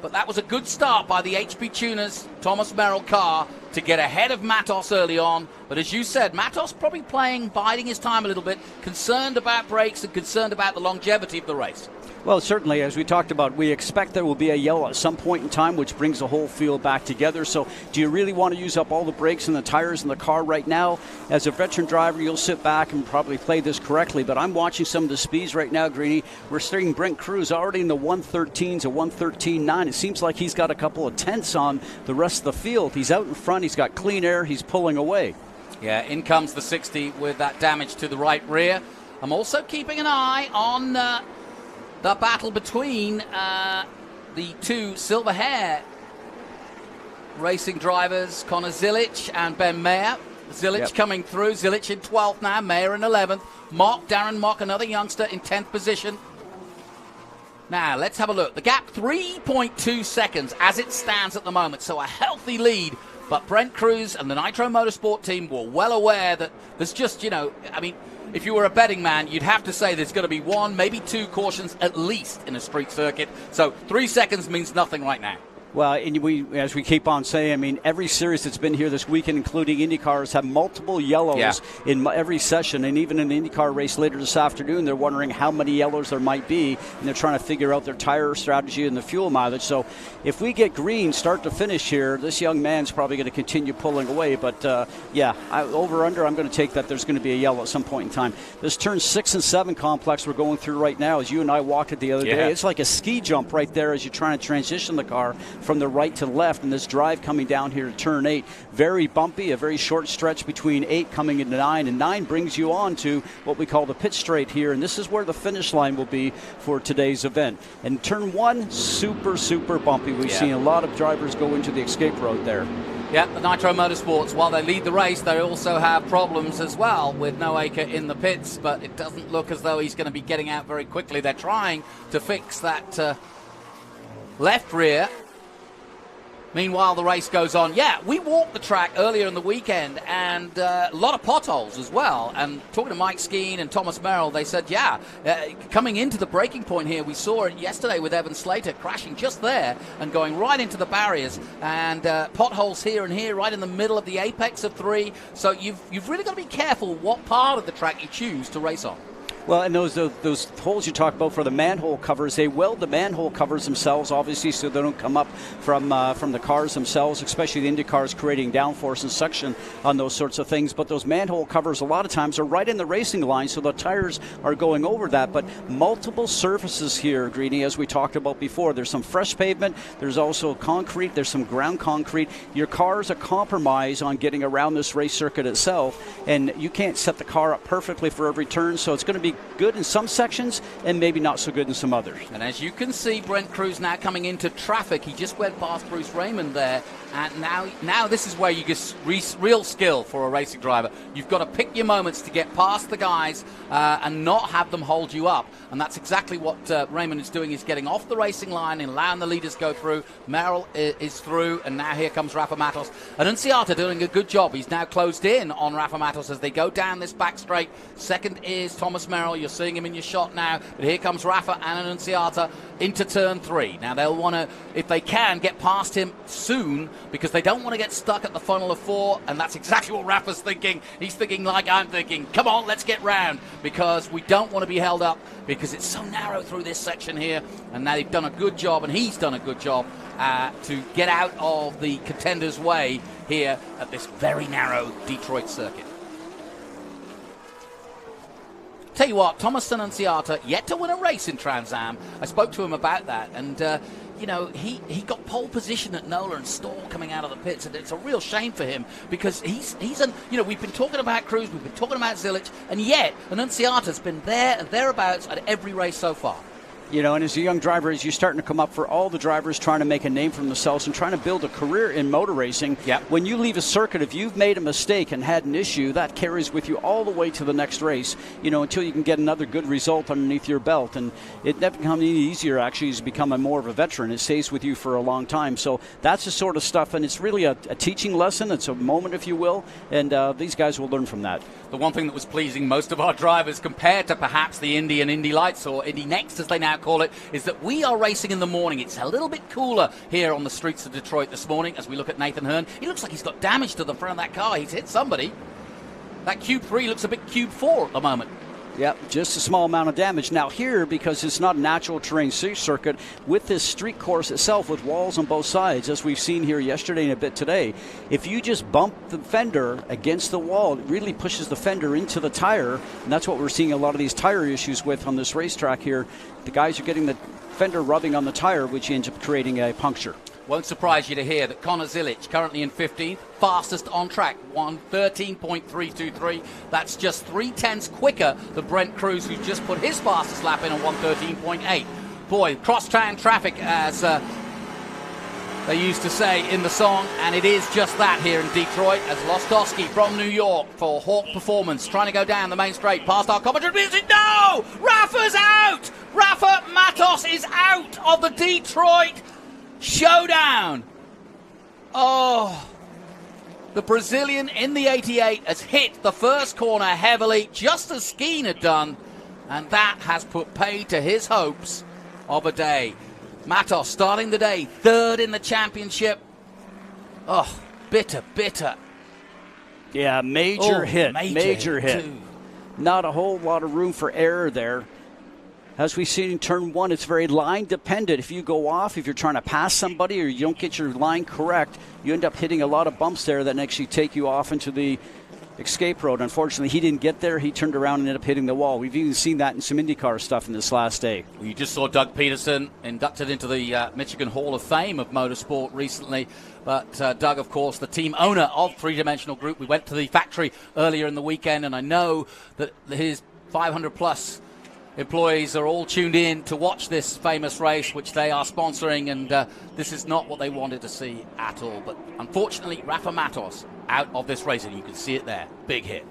but that was a good start by the HP Tuners Thomas Merrill car to get ahead of Matos early on. But as you said, Matos probably biding his time a little bit, concerned about brakes and concerned about the longevity of the race. Well, certainly, as we talked about, we expect there will be a yellow at some point in time, which brings the whole field back together. So do you really want to use up all the brakes and the tires in the car right now? As a veteran driver, you'll sit back and probably play this correctly. But I'm watching some of the speeds right now, Greeny. We're seeing Brent Cruz already in the 113s, a 113.9. It seems like he's got a couple of tenths on the rest of the field. He's out in front. He's got clean air. He's pulling away. Yeah, in comes the 60 with that damage to the right rear. I'm also keeping an eye on the battle between the two silver hair racing drivers, Connor Zilic and Ben Mayer. Zilic coming through. Zilic in 12th now, Mayer in 11th. Darren Mock, another youngster, in 10th position. Now, let's have a look. The gap, 3.2 seconds as it stands at the moment, so a healthy lead. But Brent Cruz and the Nitro Motorsport team were well aware that there's just, if you were a betting man, you'd have to say there's going to be one, maybe two cautions at least in a street circuit. So 3 seconds means nothing right now. Well, and as we keep on saying, every series that's been here this weekend, including IndyCars, have multiple yellows in every session. And even in the IndyCar race later this afternoon, they're wondering how many yellows there might be. And they're trying to figure out their tire strategy and the fuel mileage. So if we get green start to finish here, this young man's probably going to continue pulling away. But, over-under, I'm going to take that there's going to be a yellow at some point in time. This turn 6 and 7 complex we're going through right now, as you and I walked it the other day, it's like a ski jump right there as you're trying to transition the car from the right to left, and this drive coming down here to turn 8. Very bumpy, a very short stretch between 8 coming into 9, and 9 brings you on to what we call the pit straight here, and this is where the finish line will be for today's event. And turn 1, super, super bumpy. We've seen a lot of drivers go into the escape road there. Yeah, the Nitro Motorsports, while they lead the race, they also have problems as well with Noaker in the pits, but it doesn't look as though he's going to be getting out very quickly. They're trying to fix that left rear. Meanwhile, the race goes on. Yeah, we walked the track earlier in the weekend, and a lot of potholes as well. And talking to Mike Skeen and Thomas Merrill, they said, coming into the breaking point here, we saw it yesterday with Evan Slater crashing just there and going right into the barriers. And potholes here and here, right in the middle of the apex of 3. So you've really got to be careful what part of the track you choose to race on. Well, and those holes you talk about for the manhole covers, they weld the manhole covers themselves, obviously, so they don't come up from the cars themselves, especially the Indy cars creating downforce and suction on those sorts of things. But those manhole covers a lot of times are right in the racing line, so the tires are going over that. But multiple surfaces here, Greeny, as we talked about before. There's some fresh pavement, there's also concrete, there's some ground concrete. Your car is a compromise on getting around this race circuit itself, and you can't set the car up perfectly for every turn, so it's going to be good in some sections and maybe not so good in some others. And as you can see, Brent Cruz now coming into traffic. He just went past Bruce Raymond there. And now this is where you get real skill for a racing driver. You've got to pick your moments to get past the guys and not have them hold you up. And that's exactly what Raymond is doing. He's getting off the racing line and allowing the leaders go through. Merrill is through, and now here comes Rafa Matos. And Annunziata doing a good job. He's now closed in on Rafa Matos as they go down this back straight. Second is Thomas Merrill. You're seeing him in your shot now. But here comes Rafa and Annunziata into turn 3. Now they'll want to, if they can, get past him soon, because they don't want to get stuck at the funnel of 4, and that's exactly what Rafa's thinking. He's thinking like I'm thinking, come on, let's get round, because we don't want to be held up, because it's so narrow through this section here. And now they've done a good job, and he's done a good job to get out of the contenders' way here at this very narrow Detroit circuit. Tell you what, Thomas Annunziata yet to win a race in Trans Am. I spoke to him about that, and you know, he got pole position at Nola and Stall coming out of the pits, and it's a real shame for him, because he's you know, we've been talking about Cruz, we've been talking about Zilic, and yet Annunziata's been there and thereabouts at every race so far. You know, and as a young driver, as you're starting to come up for all the drivers trying to make a name for themselves and trying to build a career in motor racing, when you leave a circuit, if you've made a mistake and had an issue, that carries with you all the way to the next race, you know, until you can get another good result underneath your belt. And it never becomes any easier, actually, as you become more of a veteran. It stays with you for a long time. So that's the sort of stuff, and it's really a teaching lesson. It's a moment, if you will, and these guys will learn from that. The one thing that was pleasing most of our drivers, compared to perhaps the Indy and Indy Lights, or Indy Next as they now call it, is that we are racing in the morning. It's a little bit cooler here on the streets of Detroit this morning as we look at Nathan Hearn. He looks like he's got damage to the front of that car. He's hit somebody. That Cube 3 looks a bit Cube 4 at the moment. Yep, just a small amount of damage. Now here, because it's not a natural terrain circuit, with this street course itself with walls on both sides, as we've seen here yesterday and a bit today, if you just bump the fender against the wall, it really pushes the fender into the tire, and that's what we're seeing a lot of these tire issues with on this racetrack here. The guys are getting the fender rubbing on the tire, which ends up creating a puncture. Won't surprise you to hear that Connor Zilic, currently in 15th, fastest on track, 1:13.323. That's just 0.3 quicker than Brent Cruz, who's just put his fastest lap in on 1:13.8. Boy, cross-town traffic, as they used to say in the song, and it is just that here in Detroit, as Lostowski from New York for Hawk Performance, trying to go down the main straight, past our commentary music. No! Rafa's out! Rafa Matos is out of the Detroit Showdown. Oh, the Brazilian in the 88 has hit the first corner heavily, just as Skeen had done, and that has put paid to his hopes of a day. Matos starting the day third in the championship. Oh, bitter. Yeah, major hit. Major hit. Too. Not a whole lot of room for error there. As we've seen in turn 1, it's very line dependent. If you go off, if you're trying to pass somebody or you don't get your line correct, you end up hitting a lot of bumps there that actually take you off into the escape road. Unfortunately, he didn't get there. He turned around and ended up hitting the wall. We've even seen that in some IndyCar stuff in this last day. You just saw Doug Peterson inducted into the Michigan Hall of Fame of Motorsport recently. But Doug, of course, the team owner of Three Dimensional Group. We went to the factory earlier in the weekend, and I know that his 500-plus employees are all tuned in to watch this famous race, which they are sponsoring, and this is not what they wanted to see at all. But unfortunately, Rafa Matos out of this race, and you can see it there. Big hit.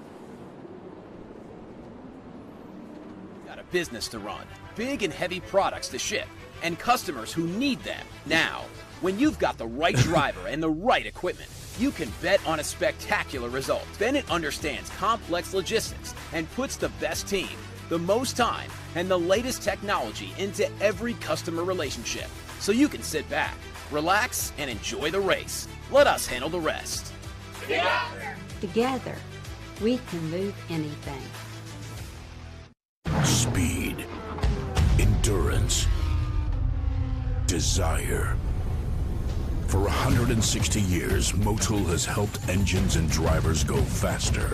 Got a business to run, big and heavy products to ship, and customers who need them now. When you've got the right driver and the right equipment, you can bet on a spectacular result. Bennett understands complex logistics and puts the best team, the most time, and the latest technology into every customer relationship. So you can sit back, relax, and enjoy the race. Let us handle the rest. Together, we can move anything. Speed, endurance, desire. For 160 years, Motul has helped engines and drivers go faster,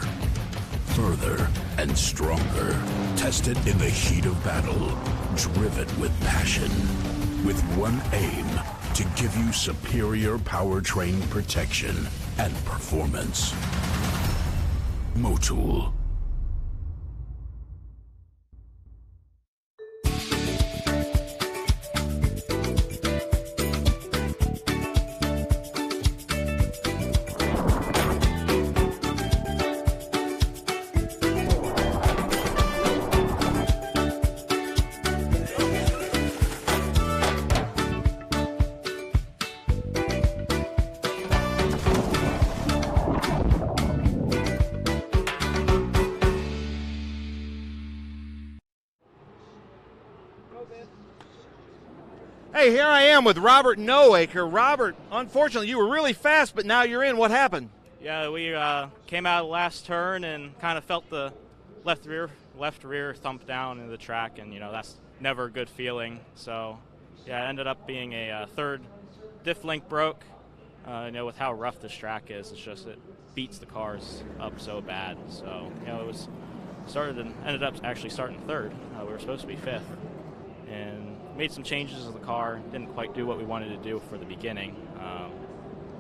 further, and stronger. Tested in the heat of battle, driven with passion, with one aim: to give you superior powertrain protection and performance. Motul. Hey, here I am with Robert Noaker. Robert, unfortunately, you were really fast, but now you're in. What happened? Yeah, we came out of the last turn and kind of felt the left rear thump down into the track, and that's never a good feeling. So, yeah, it ended up being a third diff link broke. With how rough this track is, it beats the cars up so bad. So, it was ended up actually starting third. We were supposed to be fifth, and made some changes to the car. Didn't quite do what we wanted to do for the beginning.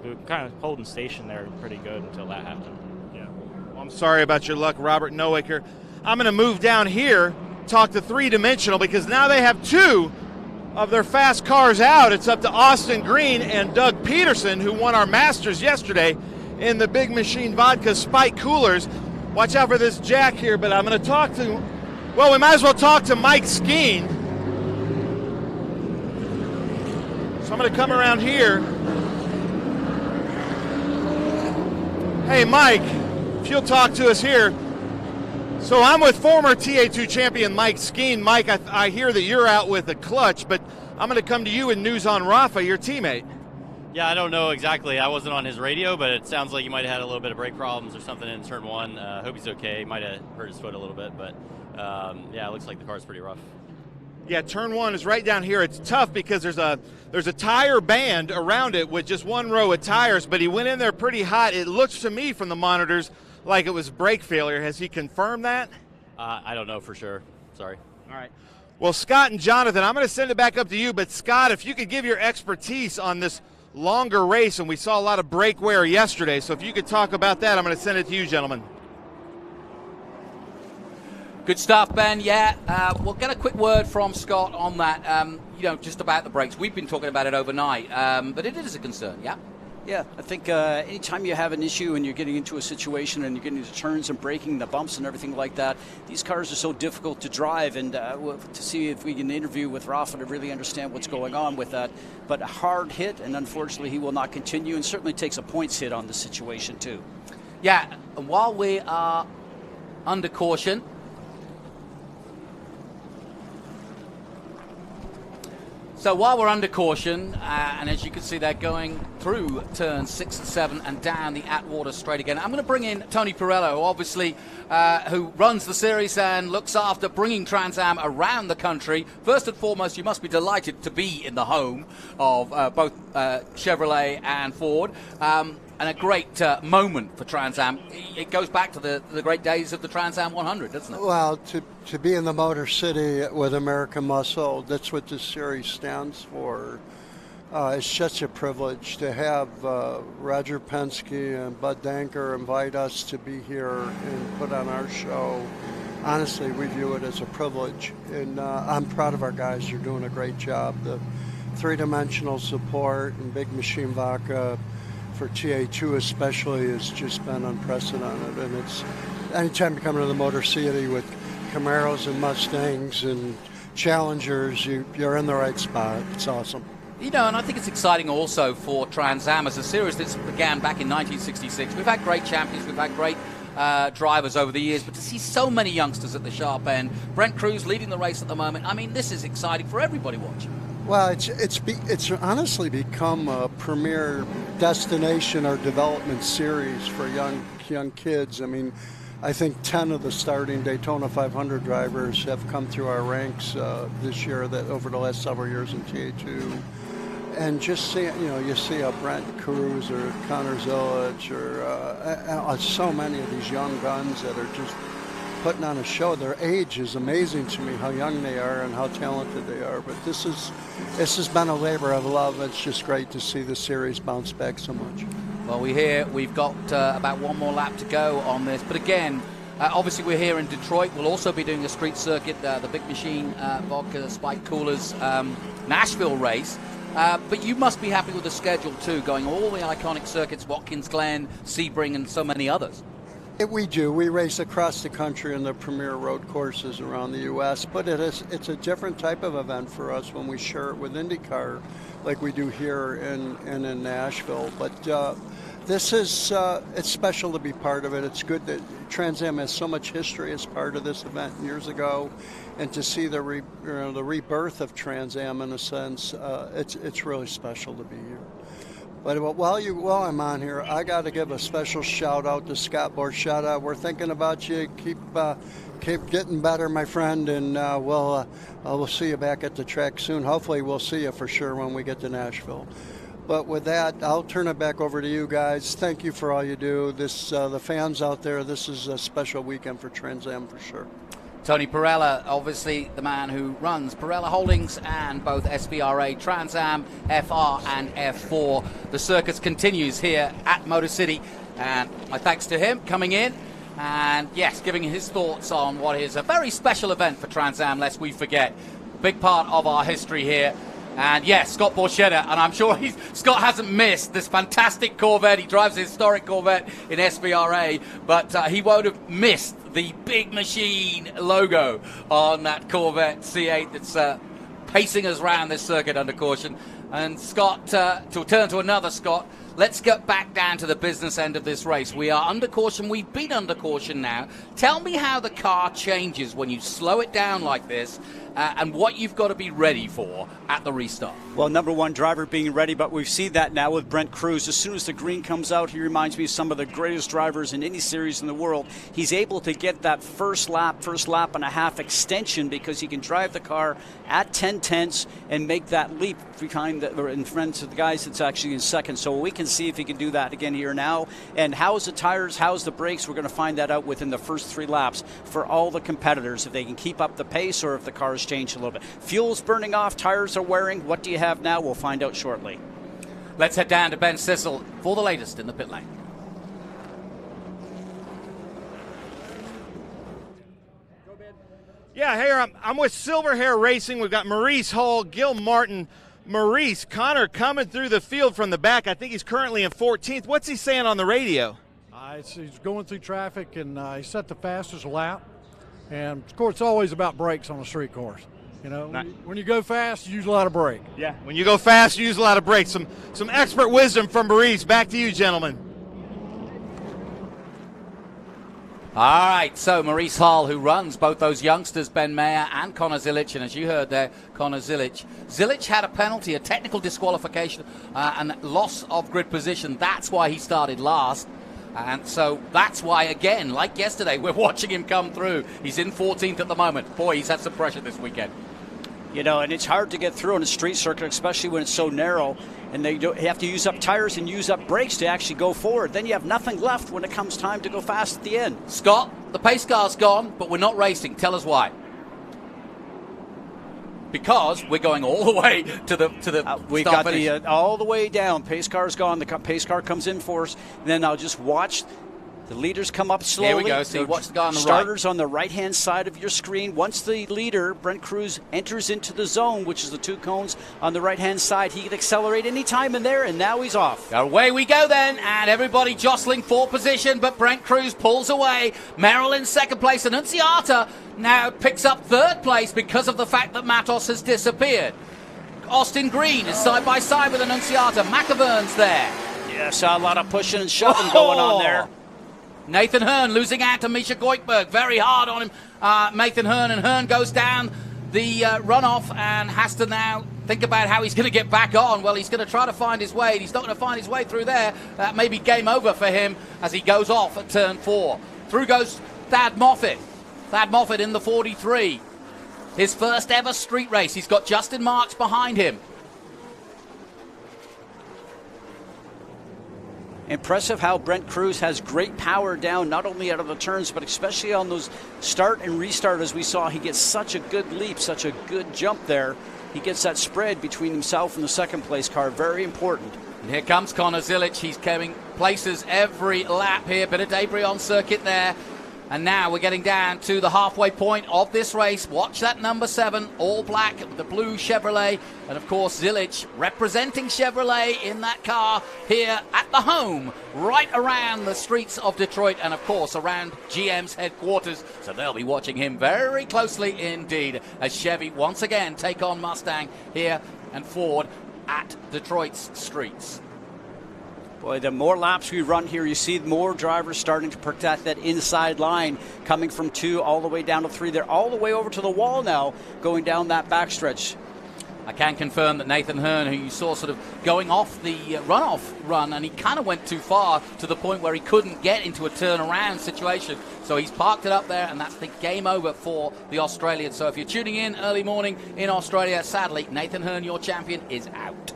We were kind of holding station there pretty good until that happened. Yeah. Well, I'm sorry about your luck, Robert Noaker. I'm going to move down here, talk to Three Dimensional, because now they have two of their fast cars out. It's up to Austin Green and Doug Peterson, who won our Masters yesterday in the Big Machine Vodka Spike Coolers. Watch out for this jack here, but I'm going to talk to, well, we might as well talk to Mike Skeen. So I'm going to come around here. Hey, Mike, if you'll talk to us here. So I'm with former TA2 champion Mike Skeen. Mike, I hear that you're out with a clutch, but I'm going to come to you in news on Rafa, your teammate. Yeah, I don't know exactly. I wasn't on his radio, but it sounds like he might have had a little bit of brake problems or something in turn one. Hope he's okay. He might have hurt his foot a little bit, but yeah, it looks like the car's pretty rough. Yeah, turn one is right down here. It's tough because there's a tire band around it with just one row of tires, but he went in there pretty hot. It looks to me from the monitors like it was brake failure. Has he confirmed that? I don't know for sure. Sorry. All right. Well, Scott and Jonathan, I'm going to send it back up to you, but Scott, if you could give your expertise on this longer race, and we saw a lot of brake wear yesterday, so if you could talk about that, I'm going to send it to you, gentlemen. Good stuff, Ben. Yeah, we'll get a quick word from Scott on that, just about the brakes. We've been talking about it overnight, but it is a concern, yeah? Yeah, I think anytime you have an issue and you're getting into a situation and you're getting into turns and braking, the bumps and everything like that, these cars are so difficult to drive, and to see if we can interview with Rafa to really understand what's going on with that. But a hard hit, and unfortunately he will not continue, and certainly takes a points hit on the situation too. Yeah, and while we are under caution, so while we're under caution, and as you can see, they're going through turns 6 and 7 and down the Atwater straight again. I'm going to bring in Tony Pirello, obviously, who runs the series and looks after bringing Trans Am around the country. First and foremost, you must be delighted to be in the home of both Chevrolet and Ford. And a great moment for Trans Am. It goes back to the great days of the Trans Am 100, doesn't it? Well, to be in the Motor City with American Muscle, that's what this series stands for. It's such a privilege to have Roger Penske and Bud Danker invite us to be here and put on our show. Honestly, we view it as a privilege, and I'm proud of our guys. You're doing a great job. The three-dimensional support and Big Machine Vodka for TA2 especially has just been unprecedented, and it's anytime you come into the Motor City with Camaros and Mustangs and Challengers, you're in the right spot. It's awesome. And I think it's exciting also for Trans Am as a series that began back in 1966. We've had great champions, we've had great drivers over the years, but to see so many youngsters at the sharp end, Brent Cruz leading the race at the moment, I mean, this is exciting for everybody watching. Well, it's honestly become a premier destination or development series for young kids. I mean, I think 10 of the starting Daytona 500 drivers have come through our ranks this year, that over the last several years in TA2. And just see, you see a Brent Cruz or Connor Zillage or so many of these young guns that are just putting on a show. Their age is amazing to me, how young they are and how talented they are. But this has been a labor of love. It's just great to see the series bounce back so much. Well, we've got about one more lap to go on this. But again, obviously we're here in Detroit. We'll also be doing a street circuit, the Big Machine Vodka Spike Coolers Nashville race. But you must be happy with the schedule too, going all the iconic circuits, Watkins Glen, Sebring, and so many others. We do. We race across the country in the premier road courses around the U.S., but it's a different type of event for us when we share it with IndyCar like we do here in Nashville. But this is it's special to be part of it. It's good that Trans Am has so much history as part of this event years ago, and to see the rebirth of Trans Am in a sense, it's really special to be here. But while I'm on here, I got to give a special shout out to Scott Borchetta. We're thinking about you. Keep getting better, my friend, and we'll see you back at the track soon. Hopefully, we'll see you for sure when we get to Nashville. But with that, I'll turn it back over to you guys. Thank you for all you do. The fans out there, this is a special weekend for Trans Am for sure. Tony Perella, obviously the man who runs Perella Holdings and both SBRA, Trans Am, FR and F4. The circus continues here at Motor City, and my thanks to him coming in and, yes, giving his thoughts on what is a very special event for Trans Am, lest we forget. Big part of our history here. And yes, Scott Borchetta, and I'm sure Scott hasn't missed this fantastic Corvette. He drives a historic Corvette in SBRA, but he won't have missed the Big Machine logo on that Corvette C8 that's pacing us around this circuit under caution. And Scott, to turn to another Scott, let's get back down to the business end of this race. We are under caution. We've been under caution now. Tell me how the car changes when you slow it down like this, and what you've got to be ready for at the restart. Well, number one, driver being ready, but we've seen that now with Brent Cruz. As soon as the green comes out, he reminds me of some of the greatest drivers in any series in the world. He's able to get that first lap and a half extension because he can drive the car at 10/10ths and make that leap in front of the guys that's actually in second. So we can see if he can do that again here now. And how's the tires, how's the brakes? We're going to find that out within the first 3 laps for all the competitors, if they can keep up the pace or if the car is changed a little bit. Fuel's burning off, tires are wearing. What do you have now? We'll find out shortly. Let's head down to Ben Sissel for the latest in the pit lane. Yeah, here I'm with Silver Hair Racing. We've got Maurice Hall, Gil Martin. Maurice, Connor coming through the field from the back. I think he's currently in 14th. What's he saying on the radio? He's going through traffic, and he set the fastest lap. And, of course, it's always about brakes on a street course. You know, when you go fast, you use a lot of brake. Yeah, when you go fast, you use a lot of brakes. Some expert wisdom from Maurice. Back to you, gentlemen. All right, so Maurice Hall, who runs both those youngsters, Ben Mayer and Connor Zilic, and as you heard there, Connor Zilic. Zilic had a penalty, a technical disqualification, and loss of grid position. That's why he started last. And so that's why, again, like yesterday, we're watching him come through. He's in 14th at the moment. Boy, he's had some pressure this weekend. You know, and it's hard to get through on a street circuit, especially when it's so narrow, and they have to use up tires and use up brakes to actually go forward. Then you have nothing left when it comes time to go fast at the end. Scott, the pace car's gone, but we're not racing. Tell us why. Because we're going all the way to the we got the all the way down. Pace car's gone. The pace car comes in for us. Then I'll just watch the leaders come up slowly. Here we go. See, watch the guy on the starters on the right-hand side of your screen. Once the leader, Brent Cruz, enters into the zone, which is the 2 cones on the right-hand side, he can accelerate any time in there, and now he's off. Away we go then, and everybody jostling for position, but Brent Cruz pulls away. Merrill in second place. Annunziata now picks up third place because of the fact that Matos has disappeared. Austin Green is side by side with Annunziata. McAvern's there. Yeah, saw a lot of pushing and shoving going on there. Nathan Hearn losing out to Misha Goikberg. Very hard on him, Nathan Hearn. And Hearn goes down the runoff and has to now think about how he's going to get back on. Well, he's going to try to find his way. He's not going to find his way through there. That may be game over for him as he goes off at turn 4. Through goes Thad Moffitt. Thad Moffitt in the 43. His first ever street race. He's got Justin Marks behind him. Impressive how Brent Cruz has great power down, not only out of the turns, but especially on those start and restart as we saw. He gets such a good leap, such a good jump there. He gets that spread between himself and the second place car. Very important. And here comes Connor Zilic. He's coming places every lap here. Bit of debris on circuit there. And now we're getting down to the halfway point of this race. Watch that number 7, all black, the blue Chevrolet. And, of course, Zilic representing Chevrolet in that car here at the home, right around the streets of Detroit and, of course, around GM's headquarters. So they'll be watching him very closely indeed as Chevy once again take on Mustang here and Ford at Detroit's streets. Boy, the more laps we run here, you see more drivers starting to protect that inside line, coming from 2 all the way down to 3. They're all the way over to the wall now, going down that backstretch. I can confirm that Nathan Hearn, who you saw sort of going off the runoff run, and he kind of went too far to the point where he couldn't get into a turnaround situation. So he's parked it up there, and that's the game over for the Australians. So if you're tuning in early morning in Australia, sadly, Nathan Hearn, your champion, is out.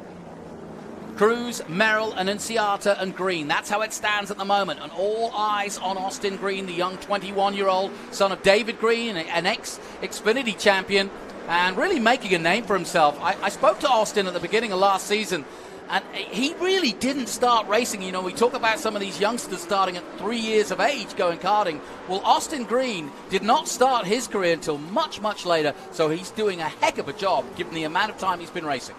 Cruz, Merrill, and Enciata and Green. That's how it stands at the moment. And all eyes on Austin Green, the young 21-year-old son of David Green, an ex-Xfinity champion, and really making a name for himself. I spoke to Austin at the beginning of last season, and he really didn't start racing. You know, we talk about some of these youngsters starting at 3 years of age going karting. Well, Austin Green did not start his career until much, much later, so he's doing a heck of a job given the amount of time he's been racing.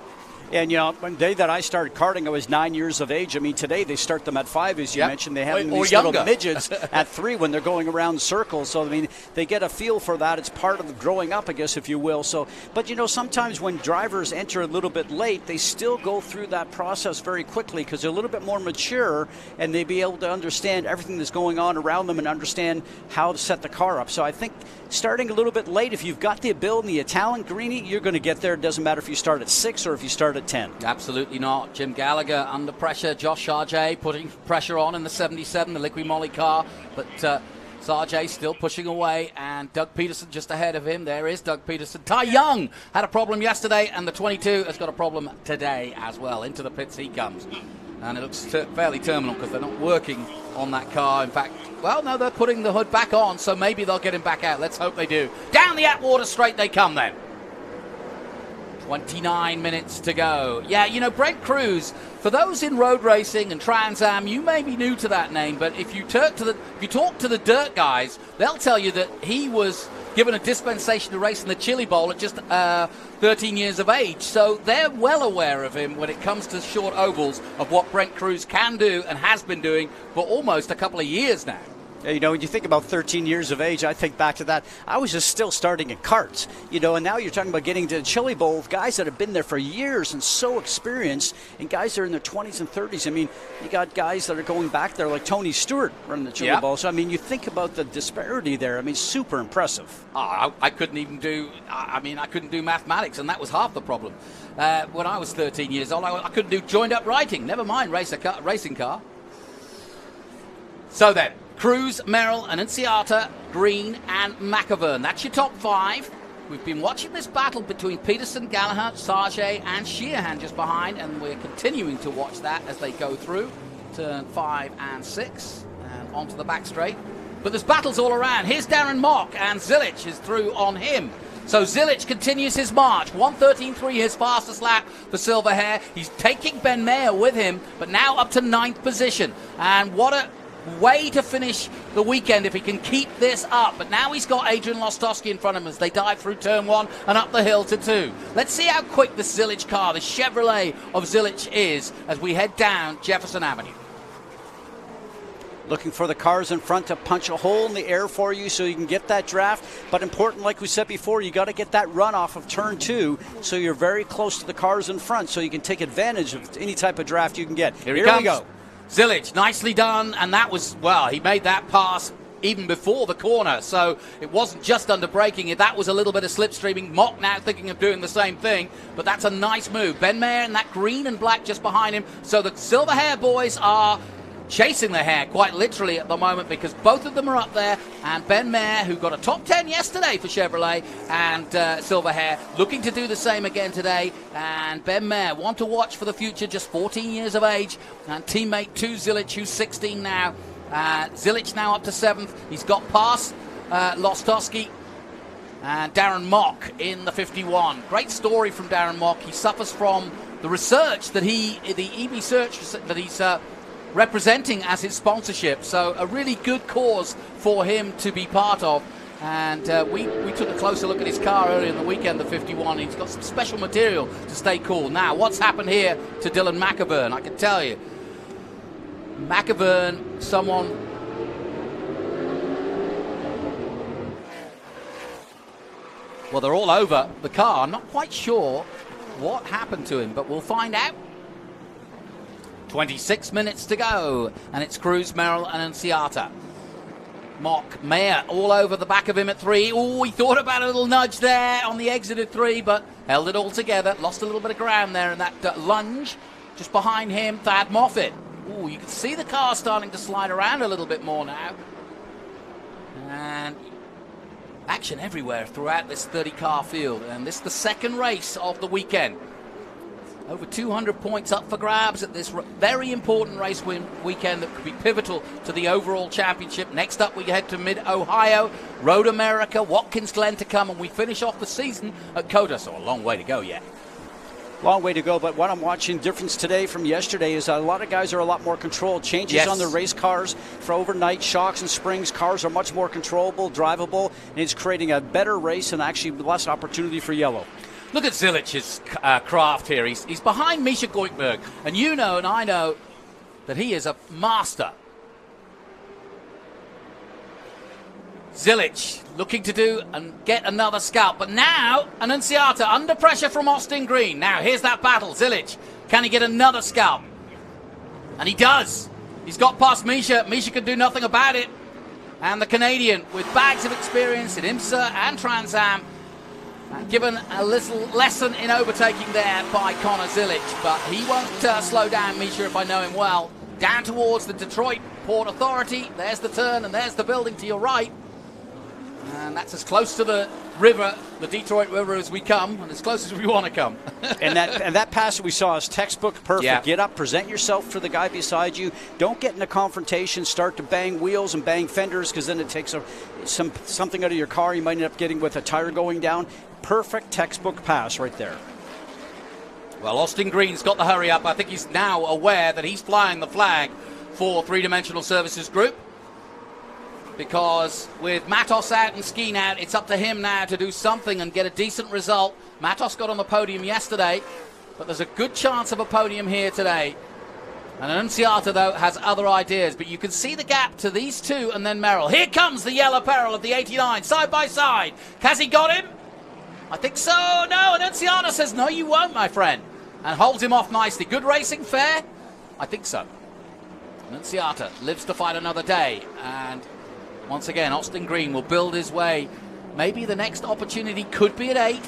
And, you know, the day that I started karting, I was 9 years of age. I mean, today they start them at 5, as you mentioned. They have these little midgets at 3 when they're going around circles. So, I mean, they get a feel for that. It's part of the growing up, I guess, if you will. So, but, you know, sometimes when drivers enter a little bit late, they still go through that process very quickly because they're a little bit more mature and they be able to understand everything that's going on around them and understand how to set the car up. So I think starting a little bit late, if you've got the ability and the talent, Greenie, you're going to get there. It doesn't matter if you start at 6 or if you start at 10. Absolutely not. Jim Gallagher under pressure. Josh Sargent putting pressure on in the 77, the Liqui Moly car. But Sargent still pushing away, and Doug Peterson just ahead of him. There is Doug Peterson. Ty Young had a problem yesterday, and the 22 has got a problem today as well. Into the pits he comes. And it looks fairly terminal because they're not working on that car. In fact, well, no, they're putting the hood back on, so maybe they'll get him back out. Let's hope they do. Down the Atwater straight they come then. 29 minutes to go. Yeah, you know, Brent Cruz, for those in road racing and Trans Am, you may be new to that name, but if you talk to the dirt guys, they'll tell you that he was given a dispensation to race in the Chili Bowl at just 13 years of age. So they're well aware of him when it comes to short ovals, of what Brent Cruz can do and has been doing for almost a couple of years now. You know, when you think about 13 years of age, I think back to that. I was just still starting in karts, you know, and now you're talking about getting to the Chili Bowl, guys that have been there for years and so experienced, and guys that are in their 20s and 30s. I mean, you got guys that are going back there like Tony Stewart running the Chili Bowl. So, I mean, you think about the disparity there. I mean, super impressive. I couldn't even do, I couldn't do mathematics, and that was half the problem. When I was 13 years old, I couldn't do joined-up writing, never mind racing car. So then, Cruz, Merrill, and Enciata, Green, and McAvern. That's your top 5. We've been watching this battle between Peterson, Gallagher, Sargent, and Sheehan just behind, and we're continuing to watch that as they go through turn 5 and 6 and onto the back straight. But there's battles all around. Here's Darren Mock, and Zilich is through on him. So Zilich continues his march. 1:13.3, his fastest lap for Silverhair. He's taking Ben Mayer with him, but now up to 9th position. And what a way to finish the weekend if he can keep this up. But now he's got Adrian Lostowski in front of him as they dive through turn 1 and up the hill to 2. Let's see how quick the Zilich car, the Chevrolet of Zilich, is as we head down Jefferson Avenue. Looking for the cars in front to punch a hole in the air for you so you can get that draft. But important, like we said before, you got to get that run off of turn 2 so you're very close to the cars in front so you can take advantage of any type of draft you can get. Here we go. Zilich, nicely done, and that was, well, he made that pass even before the corner, so it wasn't just under braking. That was a little bit of slipstreaming. Mock now thinking of doing the same thing, but that's a nice move. Ben Mayer and that green and black just behind him, so the Silverhair boys are chasing the hair quite literally at the moment because both of them are up there, and Ben Mayer, who got a top 10 yesterday for Chevrolet, and Silverhair looking to do the same again today. And Ben Mayer, one to watch for the future, just 14 years of age, and teammate to Zilich, who's 16 now. Zilich now up to 7th. He's got past Lostowski and Darren Mock in the 51. Great story from Darren Mock. He suffers from the research that the EV search that he's representing as his sponsorship, so a really good cause for him to be part of. And we took a closer look at his car earlier in the weekend, the 51. He's got some special material to stay cool. Now, what's happened here to Dylan McAvern? I can tell you, McAvern, someone. Well, they're all over the car. I'm not quite sure what happened to him, but we'll find out. 26 minutes to go, and it's Cruz, Merrill, and Annunziata. Mock, Mayer all over the back of him at 3. Oh, he thought about a little nudge there on the exit at 3, but held it all together. Lost a little bit of ground there in that lunge. Just behind him, Thad Moffitt. Oh, you can see the car starting to slide around a little bit more now. And action everywhere throughout this 30-car field. And this is the second race of the weekend. Over 200 points up for grabs at this very important race weekend that could be pivotal to the overall championship. Next up, we head to Mid-Ohio, Road America, Watkins Glen to come, and we finish off the season at COTA. So a long way to go yet. Long way to go, but what I'm watching difference today from yesterday is a lot of guys are a lot more controlled. Changes on the race cars for overnight, shocks and springs. Cars are much more controllable, drivable, and it's creating a better race and actually less opportunity for yellow. Look at Zilic's craft here. He's behind Misha Goikberg, and you know and I know that he is a master. Zilic looking to do and get another scalp, but now Annunziata under pressure from Austin Green. Now here's that battle. Zilic, can he get another scalp? And he does. He's got past Misha. Misha can do nothing about it. And the Canadian, with bags of experience in IMSA and Trans Am, given a little lesson in overtaking there by Connor Zilic, but he won't slow down Misha if I know him well. Down towards the Detroit Port Authority. There's the turn and there's the building to your right. And that's as close to the river, the Detroit River, as we come, and as close as we want to come. and that pass that we saw is textbook perfect. Yeah. Get up, present yourself for the guy beside you. Don't get in a confrontation, start to bang wheels and bang fenders, because then it takes something out of your car. You might end up getting with a tire going down. Perfect textbook pass right there. Well, Austin Green's got the hurry up. I think he's now aware that he's flying the flag for Three Dimensional Services Group, because with Matos out and Skeen out, it's up to him now to do something and get a decent result. Matos got on the podium yesterday, but there's a good chance of a podium here today. And Annunziata, though, has other ideas, but you can see the gap to these two and then Merrill. Here comes the yellow peril of the 89, side by side. Has he got him? I think so. No, Annunziata says, no, you won't, my friend, and holds him off nicely. Good racing, fair? I think so. Annunziata lives to fight another day, and once again, Austin Green will build his way. Maybe the next opportunity could be at 8,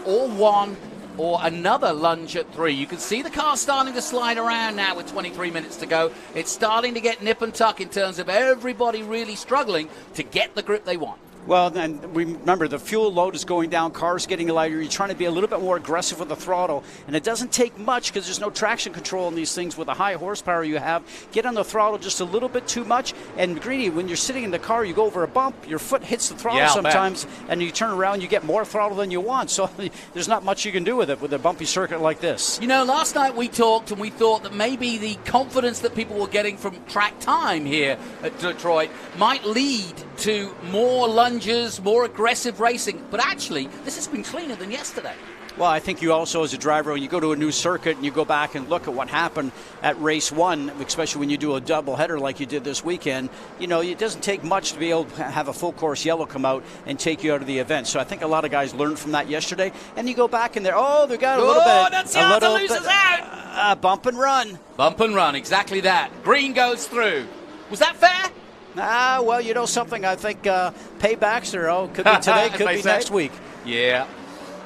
or 1, or another lunge at 3. You can see the car starting to slide around now with 23 minutes to go. It's starting to get nip and tuck in terms of everybody really struggling to get the grip they want. Well, and remember, the fuel load is going down, cars getting lighter. You're trying to be a little bit more aggressive with the throttle, and it doesn't take much because there's no traction control in these things with the high horsepower you have. Get on the throttle just a little bit too much, and Greeny, when you're sitting in the car, you go over a bump, your foot hits the throttle sometimes, and you turn around, you get more throttle than you want. So there's not much you can do with it with a bumpy circuit like this. You know, last night we talked and we thought that maybe the confidence that people were getting from track time here at Detroit might lead to more lunges, more aggressive racing, but actually this has been cleaner than yesterday. Well, I think you also, as a driver, when you go to a new circuit and you go back and look at what happened at race 1, especially when you do a doubleheader like you did this weekend, you know, it doesn't take much to be able to have a full course yellow come out and take you out of the event. So I think a lot of guys learned from that yesterday. And you go back and they got a little bit. A little loses out. Bump and run. Bump and run, exactly that. Green goes through. Was that fair? Well, you know something, I think paybacks are, could be today, could be next week. Yeah.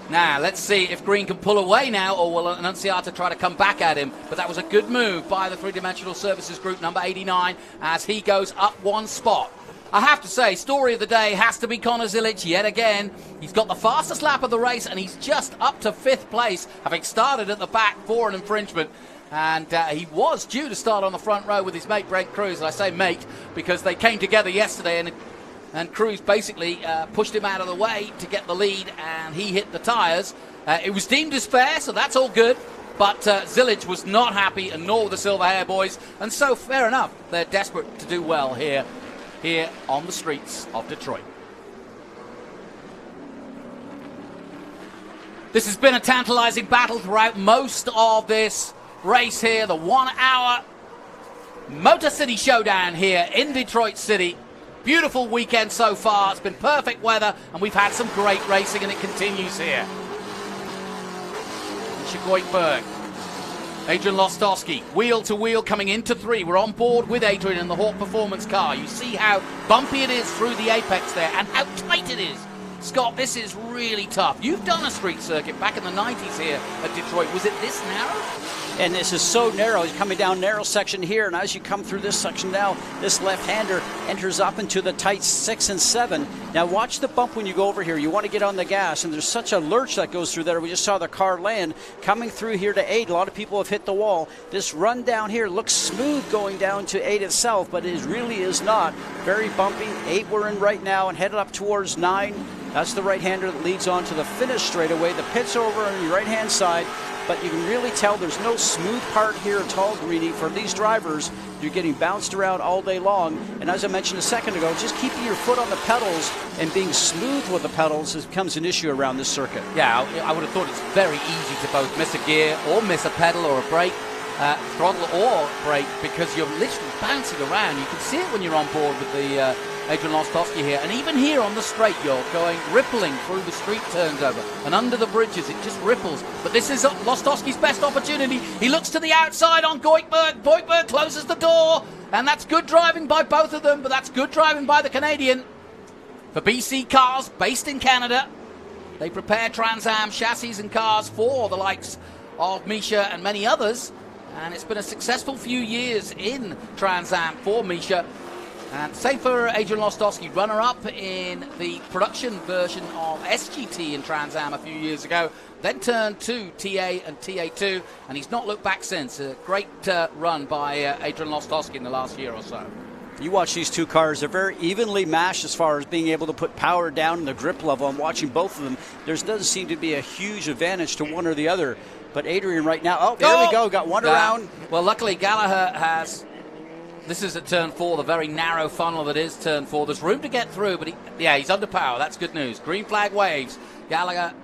Now, let's see if Green can pull away now, or will Annunziata try to come back at him. But that was a good move by the Three Dimensional Services Group, number 89, as he goes up one spot. I have to say, story of the day has to be Connor Zilic yet again. He's got the fastest lap of the race, and he's just up to 5th place, having started at the back for an infringement. And he was due to start on the front row with his mate Brent Cruz. And I say mate because they came together yesterday, and Cruz basically pushed him out of the way to get the lead, and he hit the tyres. It was deemed as fair, so that's all good. But Zilic was not happy, and nor were the Silver Hair Boys. And so, fair enough, they're desperate to do well here on the streets of Detroit. This has been a tantalizing battle throughout most of this race here, the 1 hour Motor City Showdown here in Detroit City. Beautiful weekend so far. It's been perfect weather, and we've had some great racing, and it continues here. Goikberg Adrian Lostowski, wheel to wheel coming into 3. We're on board with Adrian in the Hawk Performance car. You see how bumpy it is through the apex there and how tight it is. Scott, this is really tough. You've done a street circuit back in the 90s here at Detroit. Was it this narrow? And this is so narrow. He's coming down narrow section here, and as you come through this section now, this left-hander enters up into the tight 6 and 7. Now watch the bump when you go over here. You want to get on the gas, and there's such a lurch that goes through there. We just saw the car land. Coming through here to 8, a lot of people have hit the wall. This run down here looks smooth going down to 8 itself, but it really is not. Very bumpy. 8 we're in right now and headed up towards 9. That's the right-hander that leads on to the finish straightaway. The pit's over on your right-hand side, but you can really tell there's no smooth part here at all, Greeny. For these drivers, you're getting bounced around all day long. And as I mentioned a second ago, just keeping your foot on the pedals and being smooth with the pedals becomes an issue around this circuit. Yeah, I would have thought it's very easy to both miss a gear or miss a pedal or a brake, throttle or brake, because you're literally bouncing around. You can see it when you're on board with the Adrian Lostowski here, and even here on the straight, you're going rippling through the street turns over and under the bridges. It just ripples. But this is Lostowski's best opportunity. He looks to the outside on Goikberg. Goikberg closes the door, and that's good driving by both of them, but that's good driving by the Canadian. For BC Cars, based in Canada, they prepare Trans Am chassis and cars for the likes of Misha and many others, and it's been a successful few years in Trans Am for Misha. And same for Adrian Lostowski, runner-up in the production version of SGT in Trans Am a few years ago, then turned to TA and TA2, and he's not looked back since. A great run by Adrian Lostowski in the last year or so. You watch these two cars, they're very evenly matched as far as being able to put power down and the grip level. I'm watching both of them. There doesn't seem to be a huge advantage to one or the other. But Adrian right now, there we go, got one around. Well, luckily Gallagher has... This is at turn 4, the very narrow funnel that is turn 4. There's room to get through, but he's under power. That's good news. Green flag waves.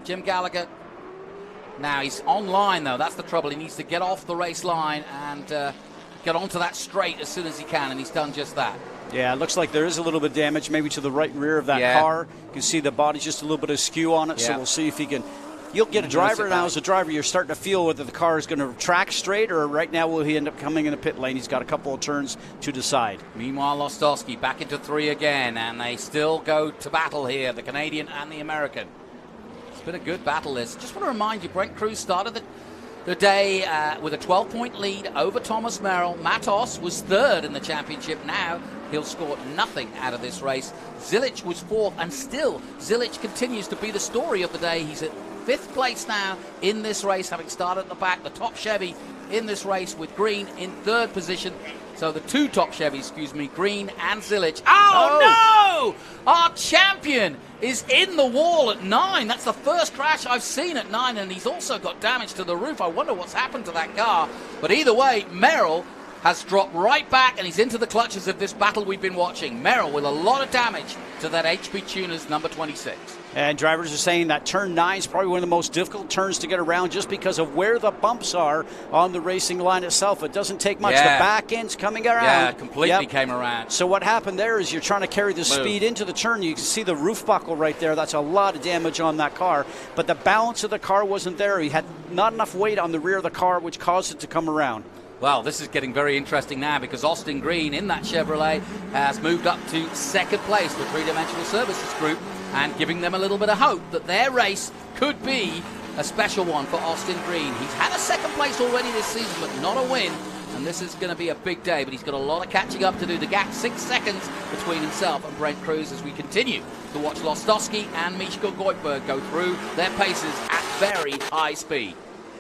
Jim Gallagher. Now he's online, though. That's the trouble. He needs to get off the race line and get onto that straight as soon as he can, and he's done just that. Yeah, it looks like there is a little bit of damage, maybe to the right rear of that car. You can see the body's just a little bit askew on it, so we'll see if he can... You'll get a driver now. As a driver, you're starting to feel whether the car is going to track straight, or right now will he end up coming in the pit lane. He's got a couple of turns to decide. Meanwhile, Lostowski back into 3 again, and they still go to battle here, the Canadian and the American. It's been a good battle this. Just want to remind you, Brent Cruz started the day with a 12-point lead over Thomas Merrill. Matos was 3rd in the championship. Now he'll score nothing out of this race. Zilic was 4th, and still Zilic continues to be the story of the day. He's at 5th place now in this race, having started at the back. The top Chevy in this race with Green in 3rd position. So the 2 top Chevys, Green and Zilic. Oh, no! Our champion is in the wall at 9. That's the first crash I've seen at 9, and he's also got damage to the roof. I wonder what's happened to that car. But either way, Merrill has dropped right back, and he's into the clutches of this battle we've been watching. Merrill with a lot of damage to that HP Tuners number 26. And drivers are saying that turn 9 is probably one of the most difficult turns to get around just because of where the bumps are on the racing line itself. It doesn't take much. The back end's coming around. Yeah, completely came around. So what happened there is you're trying to carry the speed into the turn. You can see the roof buckle right there. That's a lot of damage on that car. But the balance of the car wasn't there. He had not enough weight on the rear of the car, which caused it to come around. Well, this is getting very interesting now because Austin Green in that Chevrolet has moved up to 2nd place for Three Dimensional Services Group, and giving them a little bit of hope that their race could be a special one for Austin Green. He's had a 2nd place already this season, but not a win, and this is going to be a big day, but he's got a lot of catching up to do. The gap 6 seconds between himself and Brent Cruz as we continue to watch Lostowski and Michko Goikberg go through their paces at very high speed.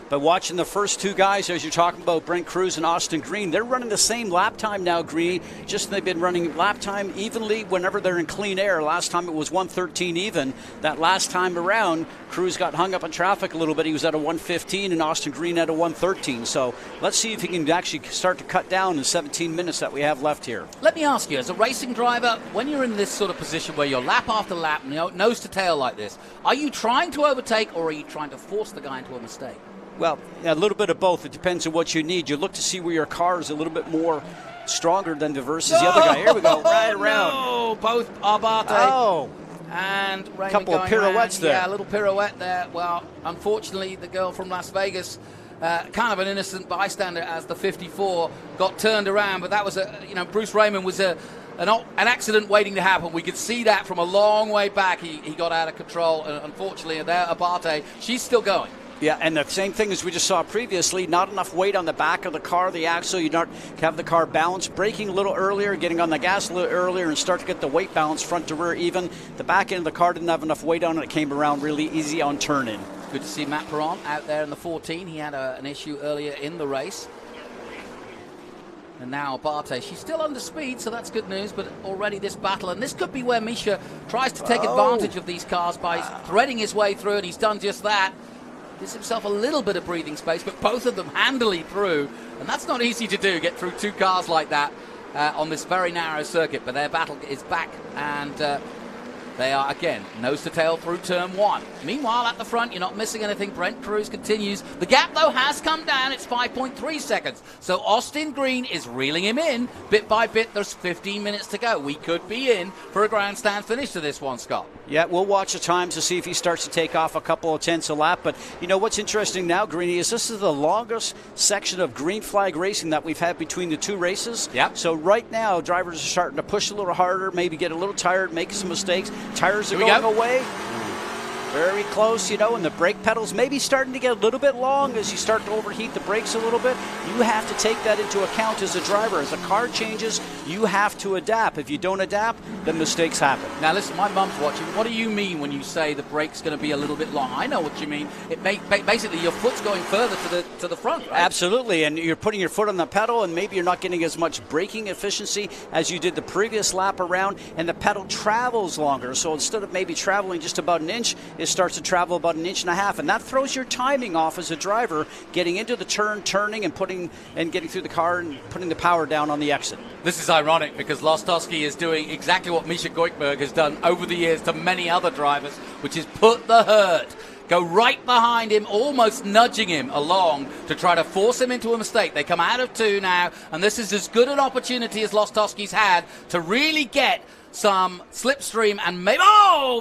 But watching the first 2 guys, as you're talking about, Brent Cruz and Austin Green, they're running the same lap time now, Green. Just they've been running lap time evenly whenever they're in clean air. Last time it was 1:13 even. That last time around, Cruz got hung up in traffic a little bit. He was at a 1:15 and Austin Green at a 1:13. So let's see if he can actually start to cut down in 17 minutes that we have left here. Let me ask you, as a racing driver, when you're in this sort of position where you're lap after lap, nose to tail like this, are you trying to overtake or are you trying to force the guy into a mistake? Well, a little bit of both. It depends on what you need. You look to see where your car is a little bit more stronger than versus the other guy. Here we go, right around. No, both Abate and Raymond couple of pirouettes around. there. Yeah, a little pirouette there. Well, unfortunately, the girl from Las Vegas kind of an innocent bystander as the 54 got turned around, but that was Bruce Raymond was an accident waiting to happen. We could see that from a long way back. He got out of control, and unfortunately there Abate, she's still going. Yeah, and the same thing as we just saw previously, not enough weight on the back of the car, the axle. You don't have the car balanced, braking a little earlier, getting on the gas a little earlier, and start to get the weight balance front to rear even. The back end of the car didn't have enough weight on it. It came around really easy on turn-in. Good to see Matt Perron out there in the 14. He had an issue earlier in the race. And now Abate, she's still under speed, so that's good news, but already this battle, and this could be where Misha tries to take advantage of these cars by threading his way through, and he's done just that. Gives himself a little bit of breathing space, but both of them handily through, and that's not easy to do, get through two cars like that on this very narrow circuit. But their battle is back, and they are again nose to tail through turn one. Meanwhile, at the front, you're not missing anything. Brent Cruz continues. The gap, though, has come down. It's 5.3 seconds. So Austin Green is reeling him in bit by bit. There's 15 minutes to go. We could be in for a grandstand finish to this one, Scott. Yeah, we'll watch the times to see if he starts to take off a couple of tenths a lap. But you know what's interesting now, Greeny, is this is the longest section of green flag racing that we've had between the two races. Yeah. So right now, drivers are starting to push a little harder, maybe get a little tired, make some mistakes. Tires are going away. Very close, and the brake pedals maybe starting to get a little bit long as you start to overheat the brakes a little bit. You have to take that into account as a driver. As the car changes, you have to adapt. If you don't adapt, then mistakes happen. Now listen, my mum's watching. What do you mean when you say the brake's going to be a little bit long? I know what you mean. It basically your foot's going further to the front, right? Absolutely, and you're putting your foot on the pedal, and maybe you're not getting as much braking efficiency as you did the previous lap around, and the pedal travels longer. So instead of maybe traveling just about an inch, it starts to travel about an inch and a half, and that throws your timing off as a driver, getting into the turn, turning, and getting through the car and putting the power down on the exit. This is ironic because Lostowski is doing exactly what Misha Goikberg has done over the years to many other drivers, which is put the hurt, go right behind him, almost nudging him along to try to force him into a mistake. They come out of two now, and this is as good an opportunity as Lostowski's had to really get some slipstream, and maybe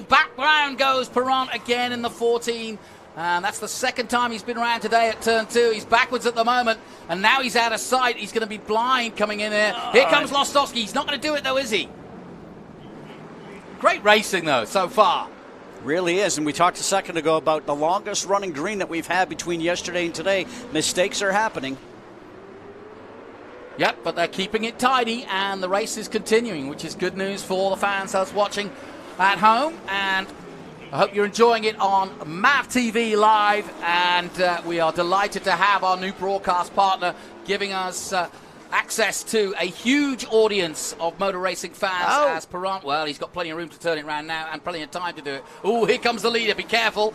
back round goes Perron again in the 14, and that's the second time he's been around today at turn two. He's backwards at the moment, and now he's out of sight. He's going to be blind coming in there. Here comes Lostowski. He's not going to do it though, is he? Great racing though so far. Really is, and we talked a second ago about the longest running green that we've had between yesterday and today. Mistakes are happening. Yep, but they're keeping it tidy, and the race is continuing, which is good news for the fans that's watching at home. And I hope you're enjoying it on MAV TV Live. And we are delighted to have our new broadcast partner giving us access to a huge audience of motor racing fans as Perron. Well, he's got plenty of room to turn it around now and plenty of time to do it. Oh, here comes the leader. Be careful.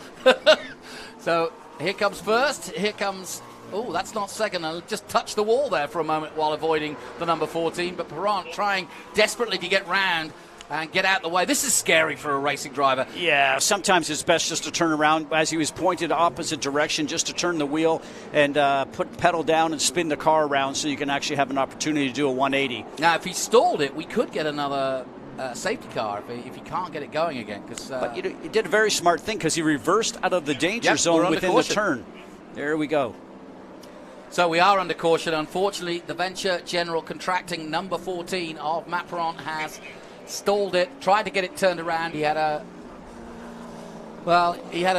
So here comes first. Here comes... Oh, that's not second. I'll just touch the wall there for a moment while avoiding the number 14. But Perron trying desperately to get round and get out the way. This is scary for a racing driver. Yeah, sometimes it's best just to turn around as he was pointed opposite direction, just to turn the wheel and put pedal down and spin the car around so you can actually have an opportunity to do a 180. Now, if he stalled it, we could get another safety car if he can't get it going again. But he did a very smart thing because he reversed out of the danger zone within the turn. There we go. So we are under caution. Unfortunately, the Venture General Contracting number 14 of Matt Perron has stalled it, tried to get it turned around. He had an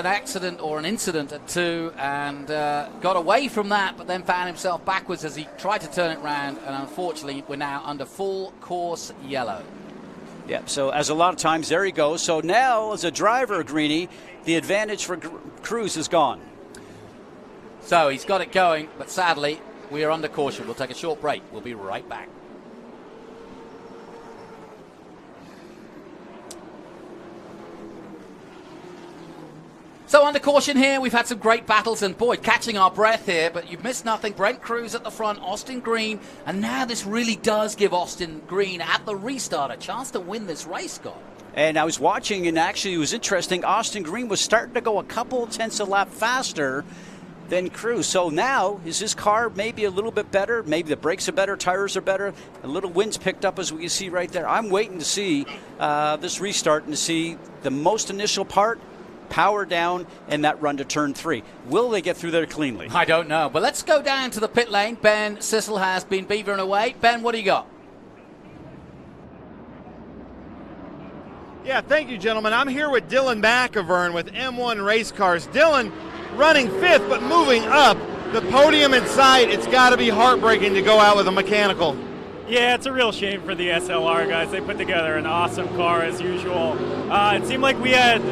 accident or an incident at two and got away from that, but then found himself backwards as he tried to turn it around, and unfortunately we're now under full course yellow. Yeah, so as a lot of times, there he goes. So now, as a driver, Greeny, the advantage for Cruz is gone. So he's got it going, but sadly, we are under caution. We'll take a short break. We'll be right back. So under caution here, we've had some great battles, and boy, catching our breath here, but you've missed nothing. Brent Cruz at the front, Austin Green, and now this really does give Austin Green at the restart a chance to win this race, Scott. And I was watching, and actually it was interesting. Austin Green was starting to go a couple tenths a lap faster than Cruz. So now, is his car maybe a little bit better? Maybe the brakes are better, tires are better, a little wind's picked up as we can see right there. I'm waiting to see this restart and to see the most initial part power down, and that run to turn 3. Will they get through there cleanly? I don't know. But let's go down to the pit lane. Ben Sissel has been beavering away. Ben, what do you got? Yeah, thank you, gentlemen. I'm here with Dylan McIvern with M1 Race Cars. Dylan running 5th, but moving up. The podium in sight, it's got to be heartbreaking to go out with a mechanical. Yeah, it's a real shame for the SLR guys. They put together an awesome car as usual. It seemed like we had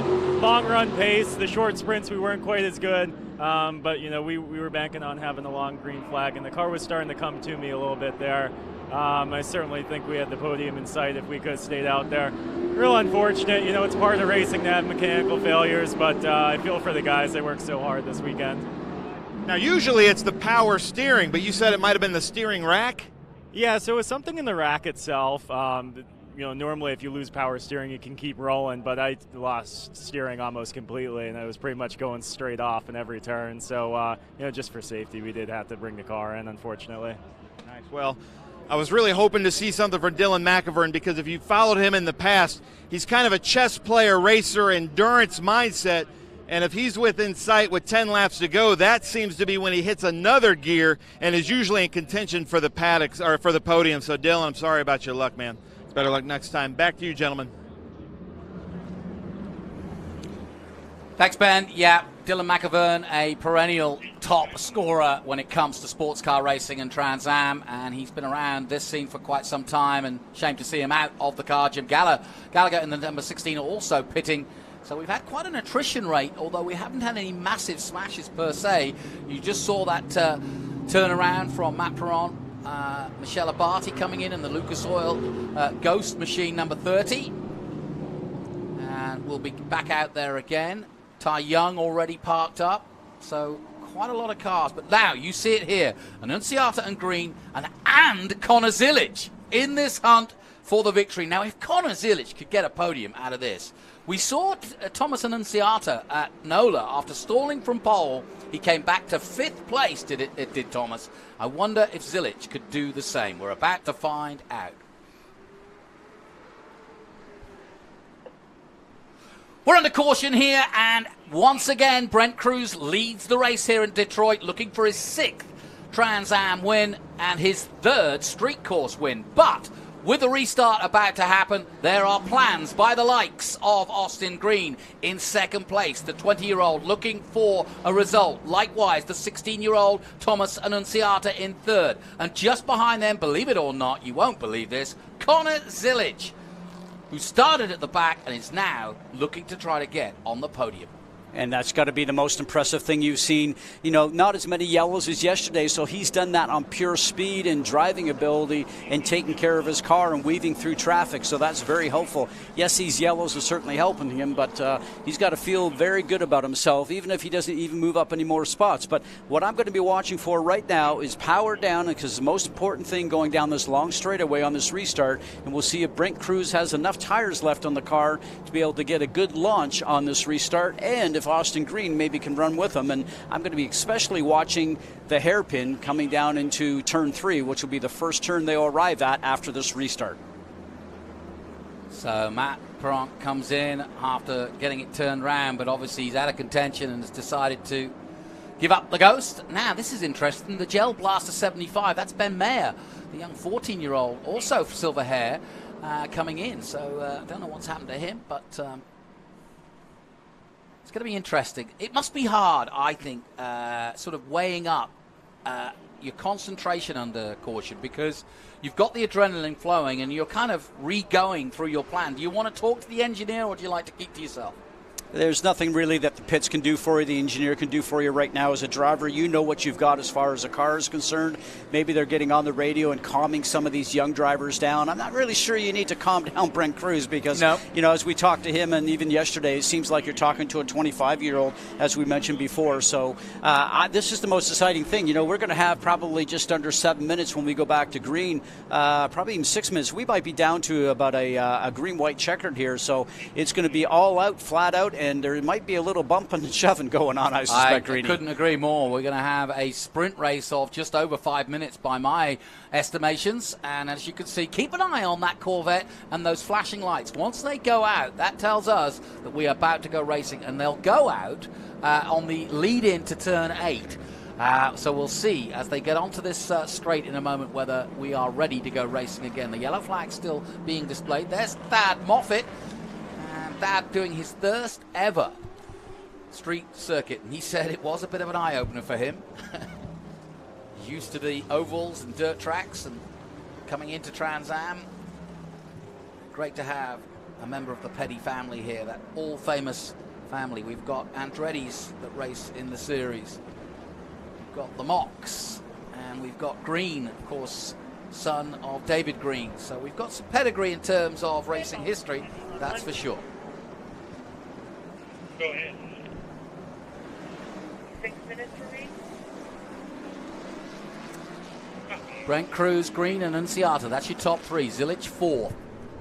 long run pace. The short sprints, we weren't quite as good. But, you know, we were banking on having the long green flag, and the car was starting to come to me a little bit there. I certainly think we had the podium in sight if we could have stayed out there. Real unfortunate. You know, it's part of racing to have mechanical failures, but I feel for the guys. They worked so hard this weekend. Now, usually it's the power steering, but you said it might have been the steering rack? Yeah, so it's something in the rack itself. You know, normally if you lose power steering, you can keep rolling, but I lost steering almost completely, and I was pretty much going straight off in every turn. So, you know, just for safety, we did have to bring the car in, unfortunately. Nice. Well, I was really hoping to see something from Dylan McIvern, because if you followed him in the past, he's kind of a chess player, racer, endurance mindset. And if he's within sight with 10 laps to go, that seems to be when he hits another gear and is usually in contention for the paddocks or for the podium. So, Dylan, I'm sorry about your luck, man. It's better luck next time. Back to you, gentlemen. Thanks, Ben. Yeah, Dylan McIvern, a perennial top scorer when it comes to sports car racing and Trans Am, and he's been around this scene for quite some time, and shame to see him out of the car. Jim Gallagher in the number 16 also pitting. So we've had quite an attrition rate, although we haven't had any massive smashes per se. You just saw that turnaround from Matt Perron, Michelle Abati coming in the Lucas Oil Ghost machine number 30. And we'll be back out there again. Ty Young already parked up, so quite a lot of cars. But now you see it here, Annunziata and Green and Connor Zilic in this hunt for the victory. Now, if Connor Zilic could get a podium out of this, we saw Thomas Annunziata at NOLA after stalling from pole. He came back to 5th place, did Thomas. I wonder if Zilic could do the same. We're about to find out. We're under caution here, and once again, Brent Cruz leads the race here in Detroit, looking for his 6th Trans Am win and his 3rd street course win. But with the restart about to happen, there are plans by the likes of Austin Green in 2nd place, the 20-year-old looking for a result. Likewise, the 16-year-old Thomas Annunziata in 3rd. And just behind them, believe it or not, you won't believe this, Connor Zilic, who started at the back and is now looking to try to get on the podium. And that's got to be the most impressive thing you've seen. You know, not as many yellows as yesterday, so he's done that on pure speed and driving ability and taking care of his car and weaving through traffic, so that's very helpful. Yes, these yellows are certainly helping him, but he's got to feel very good about himself, even if he doesn't even move up any more spots. But what I'm going to be watching for right now is power down, because the most important thing going down this long straightaway on this restart, and we'll see if Brent Cruz has enough tires left on the car to be able to get a good launch on this restart, and if Austin Green maybe can run with him. And I'm going to be especially watching the hairpin coming down into turn 3, which will be the first turn they'll arrive at after this restart. So Matt Perron comes in after getting it turned around, but obviously he's out of contention and has decided to give up the Ghost. Now, this is interesting. The Gel Blaster 75, that's Ben Mayer, the young 14-year-old, also silver hair, coming in. So I don't know what's happened to him, but it's going to be interesting. It must be hard, I think, sort of weighing up your concentration under caution, because you've got the adrenaline flowing and you're kind of re-going through your plan. Do you want to talk to the engineer, or do you like to keep to yourself? There's nothing really that the pits can do for you, the engineer can do for you right now as a driver. You know what you've got as far as a car is concerned. Maybe they're getting on the radio and calming some of these young drivers down. I'm not really sure you need to calm down Brent Cruz, because, you know, as we talked to him, and even yesterday, it seems like you're talking to a 25-year-old, as we mentioned before. So this is the most exciting thing. You know, we're going to have probably just under 7 minutes when we go back to green, probably even 6 minutes. We might be down to about a green-white checkered here. So it's going to be all out, flat out. and there might be a little bumping and shoving going on, I suspect, Greeny. I couldn't agree more. We're going to have a sprint race of just over 5 minutes by my estimations, and as you can see, keep an eye on that Corvette and those flashing lights. Once they go out, that tells us that we are about to go racing, and they'll go out on the lead-in to turn 8. So we'll see as they get onto this straight in a moment whether we are ready to go racing again. The yellow flag still being displayed. There's Thad Moffitt, and Thad doing his first ever street circuit, and he said it was a bit of an eye-opener for him. Used to the ovals and dirt tracks, and coming into Trans Am. Great to have a member of the Petty family here, that all-famous family. We've got Andretti's that race in the series. We've got the Mox, and we've got Green, of course, son of David Green. So we've got some pedigree in terms of racing history, that's for sure. Go ahead. 6 minutes for me. Brent Cruz, Green, and Nunziata. That's your top 3. Zilic 4th.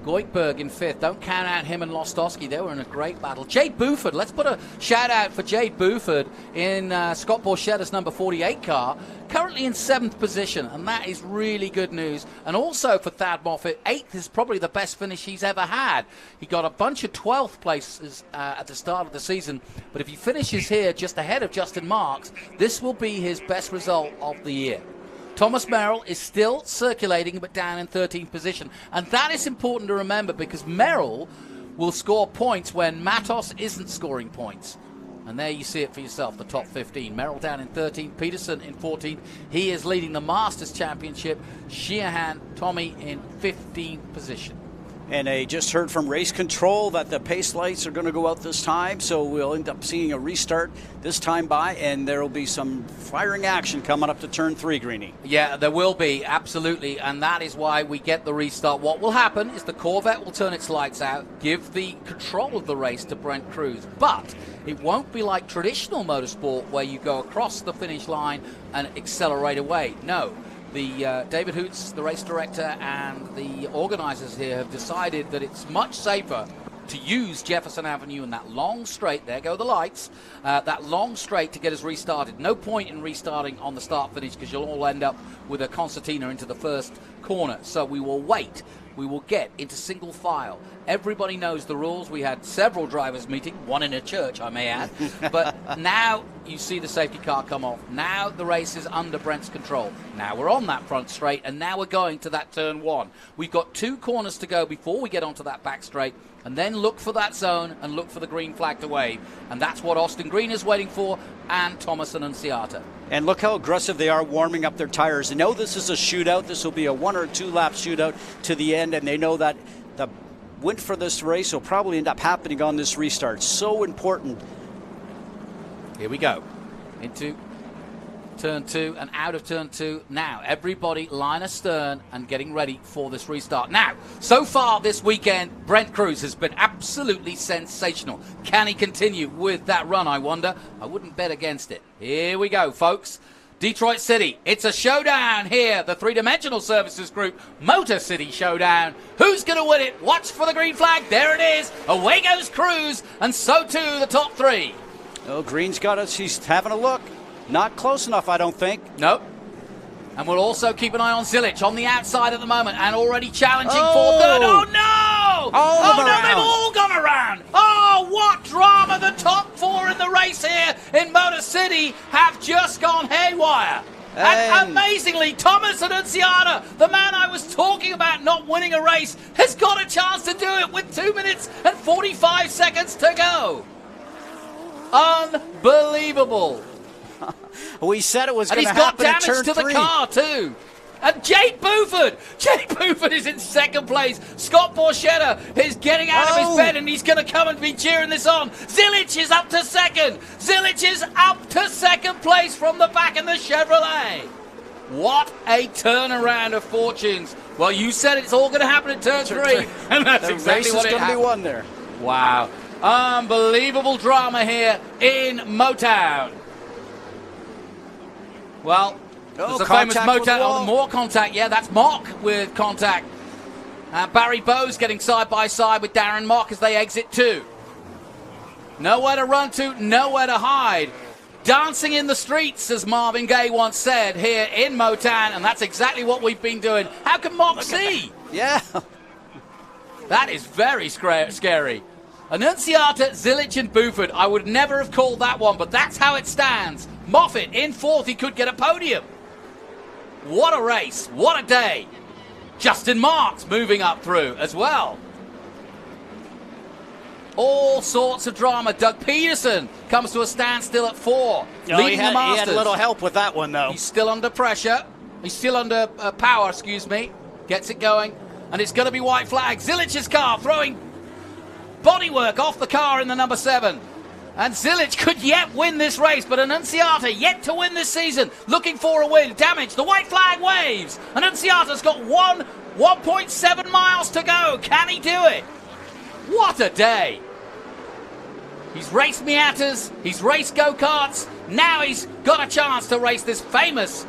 Goikberg in 5th. Don't count out him and Lostowski. They were in a great battle. Jade Buford. Let's put a shout out for Jade Buford in Scott Borchetta's number 48 car. Currently in 7th position, and that is really good news. And also for Thad Moffitt, 8th is probably the best finish he's ever had. He got a bunch of 12th places at the start of the season, but if he finishes here just ahead of Justin Marks, this will be his best result of the year. Thomas Merrill is still circulating, but down in 13th position. And that is important to remember, because Merrill will score points when Matos isn't scoring points. And there you see it for yourself, the top 15. Merrill down in 13th, Peterson in 14th. He is leading the Masters Championship. Sheehan, Tommy in 15th position. And I just heard from race control that the pace lights are going to go out this time, so we'll end up seeing a restart this time by, and there will be some firing action coming up to turn 3, Greeny. Yeah, there will be, absolutely, and that is why we get the restart. What will happen is the Corvette will turn its lights out, give the control of the race to Brent Cruz, but it won't be like traditional motorsport where you go across the finish line and accelerate away. No. David Hoots, the race director, and the organizers here have decided that it's much safer to use Jefferson Avenue and that long straight, there go the lights, that long straight to get us restarted. No point in restarting on the start finish, because you'll all end up with a concertina into the first corner. So we will wait. We will get into single file. Everybody knows the rules. We had several drivers meeting, one in a church, I may add. But now you see the safety car come off. Now the race is under Brent's control. Now we're on that front straight, and now we're going to that turn 1. We've got 2 corners to go before we get onto that back straight, and then look for that zone and look for the green flag to wave. And that's what Austin Green is waiting for, and Thomas Annunziata. And look how aggressive they are warming up their tires. They know this is a shootout. This will be a 1 or 2 lap shootout to the end, and they know that the win for this race will probably end up happening on this restart. So important. Here we go. Into turn 2 and out of turn 2. Now, everybody line astern and getting ready for this restart. Now, so far this weekend, Brent Cruz has been absolutely sensational. Can he continue with that run, I wonder? I wouldn't bet against it. Here we go, folks. Detroit City, it's a showdown here. The three-dimensional services group, Motor City Showdown. Who's going to win it? Watch for the green flag. There it is. Away goes Cruz, and so too the top 3. Oh, Green's got us. He's having a look. Not close enough, I don't think. Nope. And we'll also keep an eye on Zilic on the outside at the moment, and already challenging for third. Oh, no! Oh, no, they've all gone around. Oh, what drama. The top 4 in the race here in Motor City have just gone haywire. And amazingly, Thomas Annunziata, the man I was talking about not winning a race, has got a chance to do it with 2 minutes and 45 seconds to go. Unbelievable. We said it was going to happen in turn 3. And he's got damage to the car, too. And Jade Buford is in 2nd place. Scott Borchetta is getting out of his bed, and he's going to come and be cheering this on. Zilic is up to 2nd. Zilic is up to 2nd place from the back in the Chevrolet. What a turnaround of fortunes. Well, you said it's all going to happen in turn 3, and that's exactly what it happened. The race is going to be won there. Wow. Unbelievable drama here in Motown. Well, there's a famous Motown. More contact, yeah, that's Mock with contact. Barry Bowes getting side by side with Darren Mock as they exit 2. Nowhere to run to, nowhere to hide. Dancing in the streets, as Marvin Gaye once said here in Motown, and that's exactly what we've been doing. How can Mock see? Yeah. That is very scary. Annunziata, Zilic, and Buford. I would never have called that one, but that's how it stands. Moffitt in fourth. He could get a podium. What a race. What a day. Justin Marks moving up through as well. All sorts of drama. Doug Peterson comes to a standstill at 4. Leading the Masters. He had a little help with that one, though. He's still under pressure. He's still under power, excuse me. Gets it going. And it's going to be white flag. Zilic's car throwing bodywork off the car in the number 7. And Zilic could yet win this race, but Annunziata yet to win this season. Looking for a win. Damage. The white flag waves. Annunziata's got 1.7 miles to go. Can he do it? What a day. He's raced Miatas. He's raced go-karts. Now he's got a chance to race this famous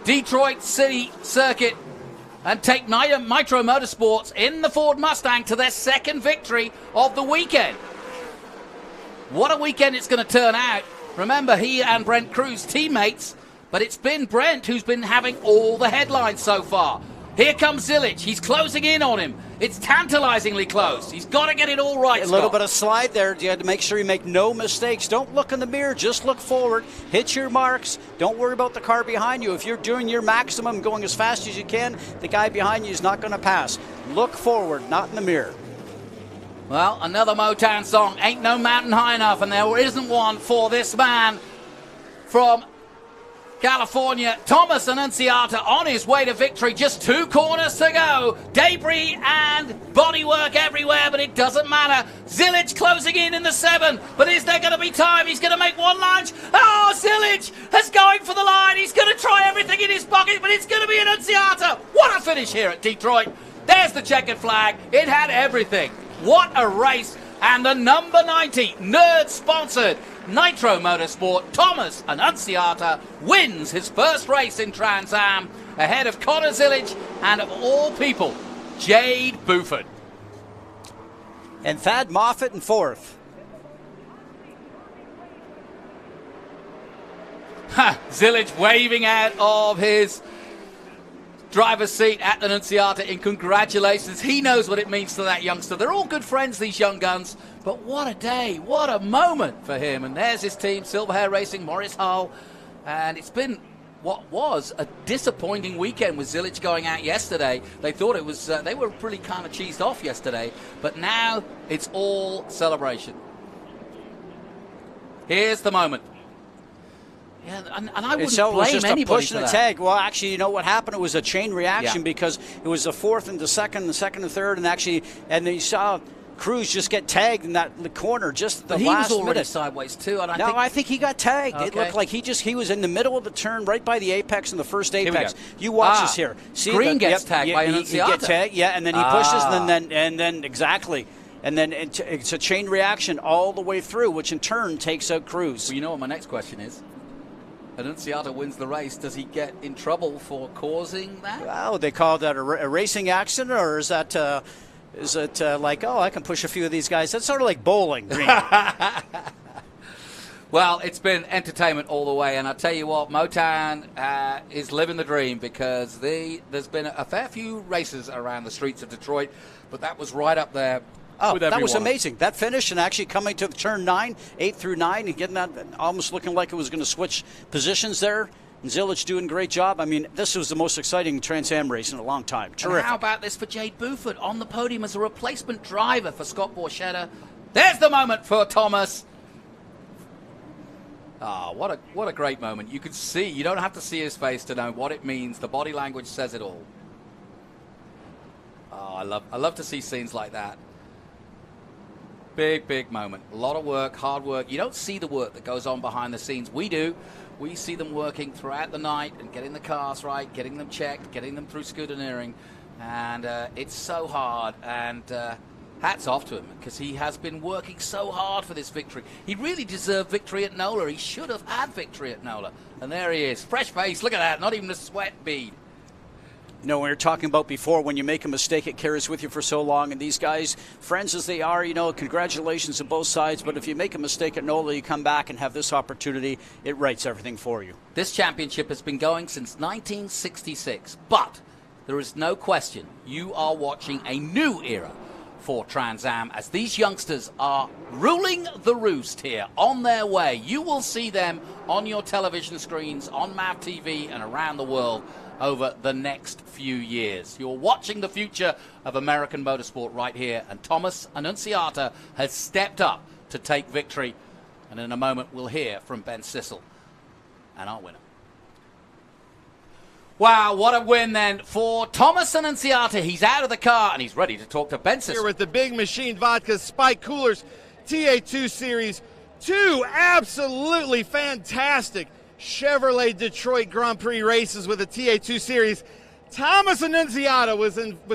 Detroit City circuit and take Nitro Motorsports in the Ford Mustang to their second victory of the weekend. What a weekend it's going to turn out. Remember, he and Brent Cruz, teammates, but it's been Brent who's been having all the headlines so far. Here comes Zilic. He's closing in on him. It's tantalizingly close. He's got to get it all right, A little bit of slide there. You had to make sure you make no mistakes. Don't look in the mirror. Just look forward. Hit your marks. Don't worry about the car behind you. If you're doing your maximum, going as fast as you can, the guy behind you is not going to pass. Look forward, not in the mirror. Well, another Motown song. Ain't no mountain high enough, and there isn't one for this man from California. Thomas Annunziata on his way to victory. Just 2 corners to go. Debris and bodywork everywhere, but it doesn't matter. Zilic closing in the 7. But is there going to be time? He's going to make one lunge. Oh, Zilic is going for the line. He's going to try everything in his pocket, but it's going to be Annunziata. What a finish here at Detroit. There's the checkered flag. It had everything. What a race. And the number 90, nerd-sponsored Nitro Motorsport, Thomas Annunziata, wins his first race in Trans Am ahead of Connor Zilic and, of all people, Jade Buford. And Thad Moffitt in 4th. Zilic waving out of his driver's seat at Annunziata in congratulations. He knows what it means to that youngster. They're all good friends, these young guns. But what a day, what a moment for him. And there's his team, Silverhair Racing, Morris Hull. And it's been what was a disappointing weekend with Zilic going out yesterday. They thought it was, they were really kind of cheesed off yesterday. But now it's all celebration. Here's the moment. Yeah, and I wouldn't blame anybody push for and a that. tag. Well, actually, you know what happened? It was a chain reaction because it was the 4th and the 2nd, the 2nd and 3rd, and then you saw Cruz just get tagged in that corner just at the last minute. He was already sideways too. And I think he got tagged. Okay. It looked like he was in the middle of the turn, right by the apex in the first apex. You watch this here. See, Green gets tagged by Annunziata. He gets tagged, and then he pushes, and then exactly. And then it's a chain reaction all the way through, which in turn takes out Cruz. Well, you know what my next question is? Annunziata wins the race. Does he get in trouble for causing that? Oh, they call that a racing accident, or is that like, oh, I can push a few of these guys? That's sort of like bowling. Well, it's been entertainment all the way, and I tell you what, Motown is living the dream because there's been a fair few races around the streets of Detroit, but that was right up there. Oh, that was amazing. That finish and actually coming to turn 9, 8 through 9, and getting that almost looking like it was going to switch positions there. And Zilic doing a great job. I mean, this was the most exciting Trans Am race in a long time. Terrific. And how about this for Jade Buford on the podium as a replacement driver for Scott Borchetta? There's the moment for Thomas. Ah, what a great moment. You can see, you don't have to see his face to know what it means. The body language says it all. Oh, I love to see scenes like that. Big moment. A lot of work, hard work. You don't see the work that goes on behind the scenes. We do. We see them working throughout the night and getting the cars right, getting them checked, getting them through scrutineering. And it's so hard. And hats off to him because he has been working so hard for this victory. He really deserved victory at NOLA. He should have had victory at NOLA. And there he is. Fresh face. Look at that. Not even a sweat bead. You know, we were talking about before, when you make a mistake, it carries with you for so long. And these guys, friends as they are, you know, congratulations to both sides. But if you make a mistake at NOLA, you come back and have this opportunity, it rights everything for you. This championship has been going since 1966. But there is no question you are watching a new era for Trans Am as these youngsters are ruling the roost here on their way. You will see them on your television screens, on MAV TV, and around the world over the next few years. You're watching the future of American motorsport right here, and Thomas Annunziata has stepped up to take victory. And in a moment, we'll hear from Ben Sissel and our winner. Wow, what a win then for Thomas Annunziata. He's out of the car and he's ready to talk to Ben Sissel. Here with the Big Machine Vodka Spike Coolers TA2 Series. 2 absolutely fantastic Chevrolet Detroit Grand Prix races with the TA2 Series. Thomas Annunziata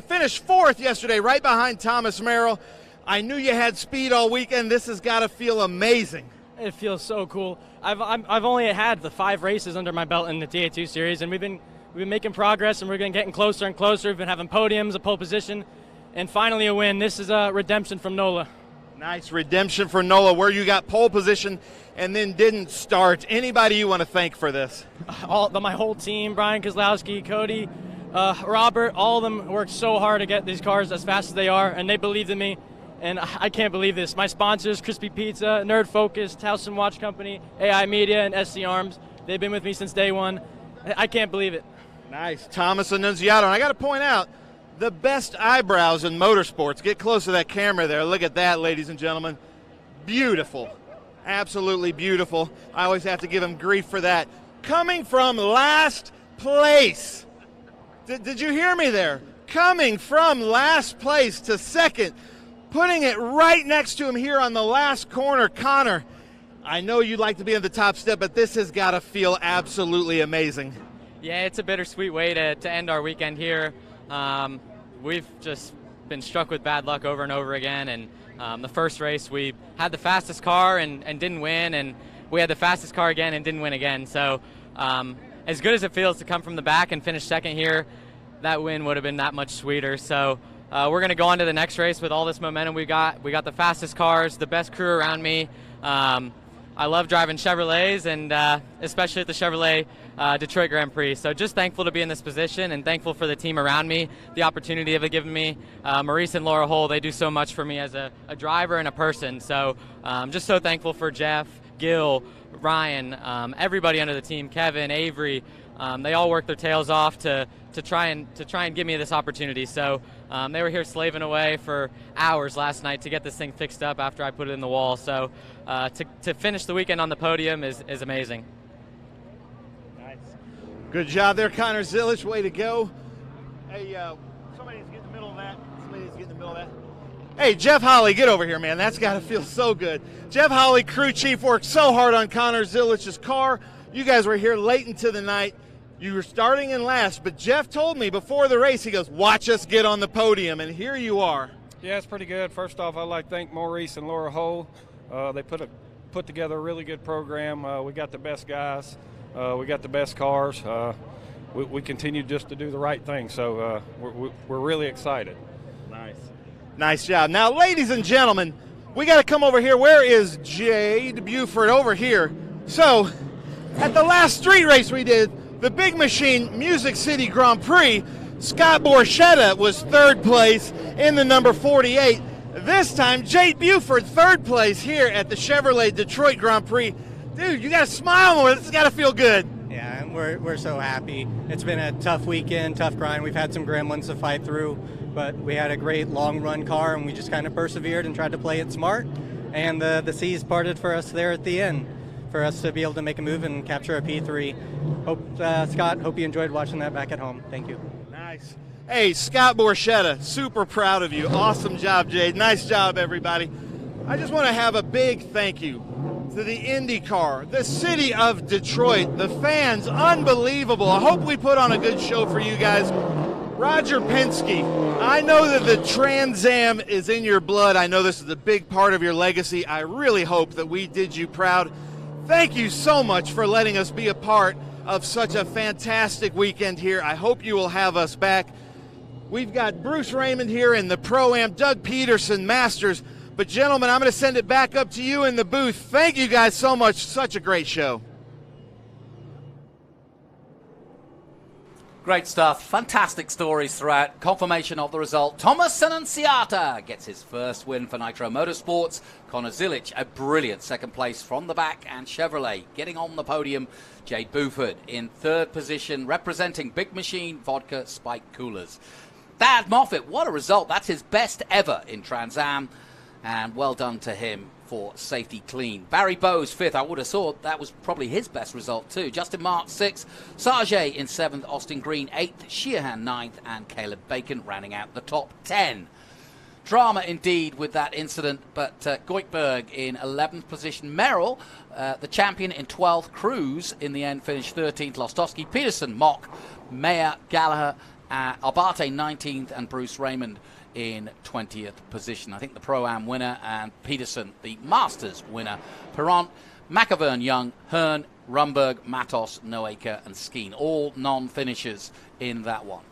finished 4th yesterday, right behind Thomas Merrill. I knew you had speed all weekend. This has got to feel amazing. It feels so cool. I've only had the 5 races under my belt in the TA2 Series, and we've been making progress, and we're getting closer and closer. We've been having podiums, a pole position, and finally a win. This is a redemption from NOLA. Nice redemption for NOLA, where you got pole position and then didn't start. Anybody you want to thank for this? My whole team, Brian Kozlowski, Cody, Robert, all of them worked so hard to get these cars as fast as they are, and they believed in me. And I can't believe this. My sponsors, Crispy Pizza, Nerd Focus, Towson Watch Company, AI Media, and SC Arms, they've been with me since day one. I can't believe it. Nice. Thomas Annunziata. And I got to point out, the best eyebrows in motorsports. Get close to that camera there. Look at that, ladies and gentlemen. Beautiful. Absolutely beautiful. I always have to give him grief for that. Coming from last place. Did you hear me there? Coming from last place to second. Putting it right next to him here on the last corner, Connor. I know you'd like to be in the top step, but this has got to feel absolutely amazing. Yeah, it's a bittersweet way to end our weekend here. We've just been struck with bad luck over and over again, and the first race we had the fastest car and didn't win, and we had the fastest car again and didn't win again. So as good as it feels to come from the back and finish second here, that win would have been that much sweeter. So we're going to go on to the next race with all this momentum we got. We got the fastest cars, the best crew around me. I love driving Chevrolets, and especially at the Chevrolet Detroit Grand Prix. So just thankful to be in this position and thankful for the team around me, the opportunity they've given me. Maurice and Laura Hull, they do so much for me as a driver and a person. So just so thankful for Jeff, Gil, Ryan, everybody under the team, Kevin, Avery. They all worked their tails off to try and give me this opportunity. So they were here slaving away for hours last night to get this thing fixed up after I put it in the wall. So to finish the weekend on the podium is amazing. Nice. Good job there, Connor Zilich. Way to go. Hey, somebody needs to get in the middle of that. Somebody needs to get in the middle of that. Hey, Jeff Holly, get over here, man. That's got to feel so good. Jeff Holly, crew chief, worked so hard on Connor Zilich's car. You guys were here late into the night. You were starting in last, but Jeff told me before the race, he goes, watch us get on the podium, and here you are. Yeah, it's pretty good. First off, I'd like to thank Maurice and Laura Hull. They put together a really good program. We got the best guys. We got the best cars. We continue just to do the right thing, so we're really excited. Nice. Nice job. Now, ladies and gentlemen, we got to come over here. Where is Jade Buford? Over here. So, at the last street race we did, the Big Machine Music City Grand Prix, Scott Borchetta was third place in the number 48. This time, Jade Buford, third place here at the Chevrolet Detroit Grand Prix. Dude, you got to smile more. This has got to feel good. Yeah, and we're so happy. It's been a tough weekend, tough grind. We've had some gremlins to fight through, but we had a great long-run car, and we just kind of persevered and tried to play it smart. And the seas parted for us there at the end, for us to be able to make a move and capture a P3. Scott, hope you enjoyed watching that back at home. Thank you. Nice. Hey, Scott Borchetta, super proud of you. Awesome job, Jade. Nice job, everybody. I just want to have a big thank you to the IndyCar, the city of Detroit, the fans, unbelievable. I hope we put on a good show for you guys. Roger Penske, I know that the Trans Am is in your blood. I know this is a big part of your legacy. I really hope that we did you proud. Thank you so much for letting us be a part of such a fantastic weekend here. I hope you will have us back. We've got Bruce Raymond here in the Pro-Am, Doug Peterson, Masters. But, gentlemen, I'm going to send it back up to you in the booth. Thank you guys so much. Such a great show. Great stuff. Fantastic stories throughout. Confirmation of the result. Thomas Annunziata gets his first win for Nitro Motorsports. Connor Zilic, a brilliant second place from the back. And Chevrolet getting on the podium. Jade Buford in third position, representing Big Machine Vodka Spike Coolers. Thad Moffitt, what a result. That's his best ever in Trans Am. And well done to him for safety clean. Barry Bowes, fifth. I would have thought that was probably his best result too. Justin Marks, sixth. Sargé in seventh. Austin Green, eighth. Sheehan, ninth. And Caleb Bacon rounding out the top 10. Drama indeed with that incident, but Goikhberg in 11th position. Merrill, the champion, in 12th. Cruz in the end finished 13th. Lostowski, Peterson, Mock, Mayer, Gallagher, Abate 19th, and Bruce Raymond in 20th position. I think the Pro-Am winner, and Peterson the Masters winner. Perront, McAvern, Young, Hearn, Rumberg, Matos, Noaker, and Skeen, all non-finishers in that one.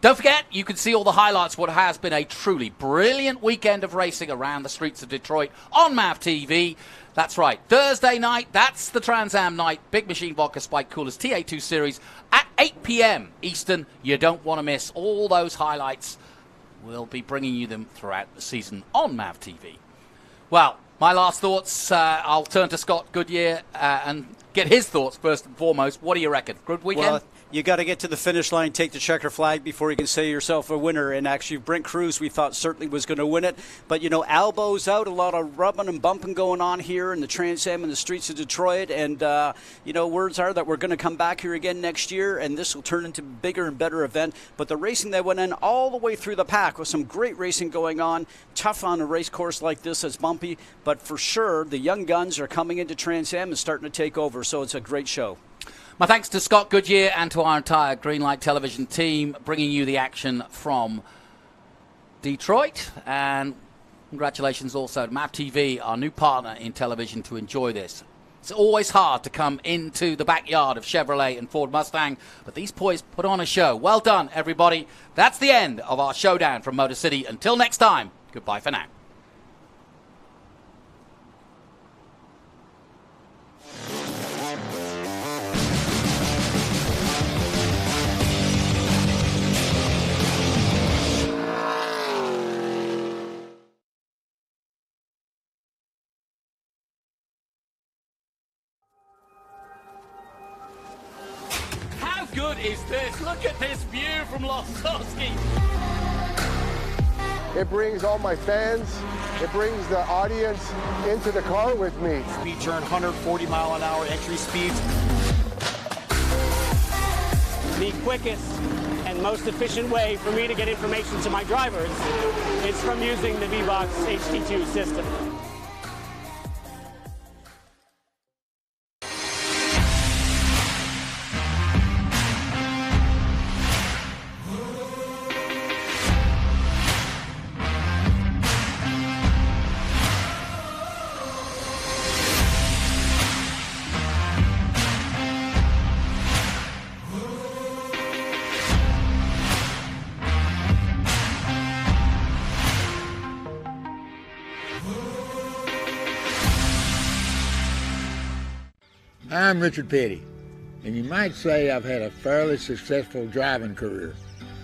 Don't forget, you can see all the highlights, what has been a truly brilliant weekend of racing around the streets of Detroit on MAV TV. That's right, Thursday night, that's the Trans Am night, Big Machine Vodka Spike Coolers TA2 Series at 8 p.m. Eastern. You don't want to miss all those highlights. We'll be bringing you them throughout the season on MAV TV. Well, my last thoughts, I'll turn to Scott Goodyear and get his thoughts first and foremost. What do you reckon? Good weekend? Well, you got to get to the finish line, take the checker flag before you can say yourself a winner. And actually, Brent Cruz, we thought certainly was going to win it. But, you know, elbows out, a lot of rubbing and bumping going on here in the Trans Am and the streets of Detroit. And, you know, words are that we're going to come back here again next year, and this will turn into a bigger and better event. But the racing that went in all the way through the pack with some great racing going on. Tough on a race course like this, it's bumpy. But for sure, the young guns are coming into Trans Am and starting to take over. So it's a great show. My thanks to Scott Goodyear and to our entire Greenlight Television team, bringing you the action from Detroit. And congratulations also to MAV TV, our new partner in television, to enjoy this. It's always hard to come into the backyard of Chevrolet and Ford Mustang, but these boys put on a show. Well done, everybody. That's the end of our Showdown from Motor City. Until next time, goodbye for now. Good is this? Look at this view from Lostowski. It brings all my fans, it brings the audience into the car with me. Speed turn, 140 mile an hour entry speeds. The quickest and most efficient way for me to get information to my drivers is from using the V-Box HD2 system. I'm Richard Petty, and you might say I've had a fairly successful driving career.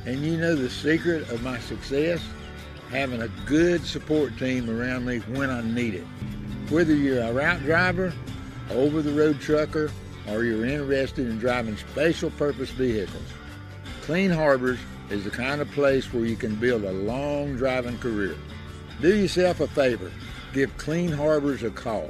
And you know the secret of my success? Having a good support team around me when I need it. Whether you're a route driver, over-the-road trucker, or you're interested in driving special purpose vehicles, Clean Harbors is the kind of place where you can build a long driving career. Do yourself a favor, give Clean Harbors a call.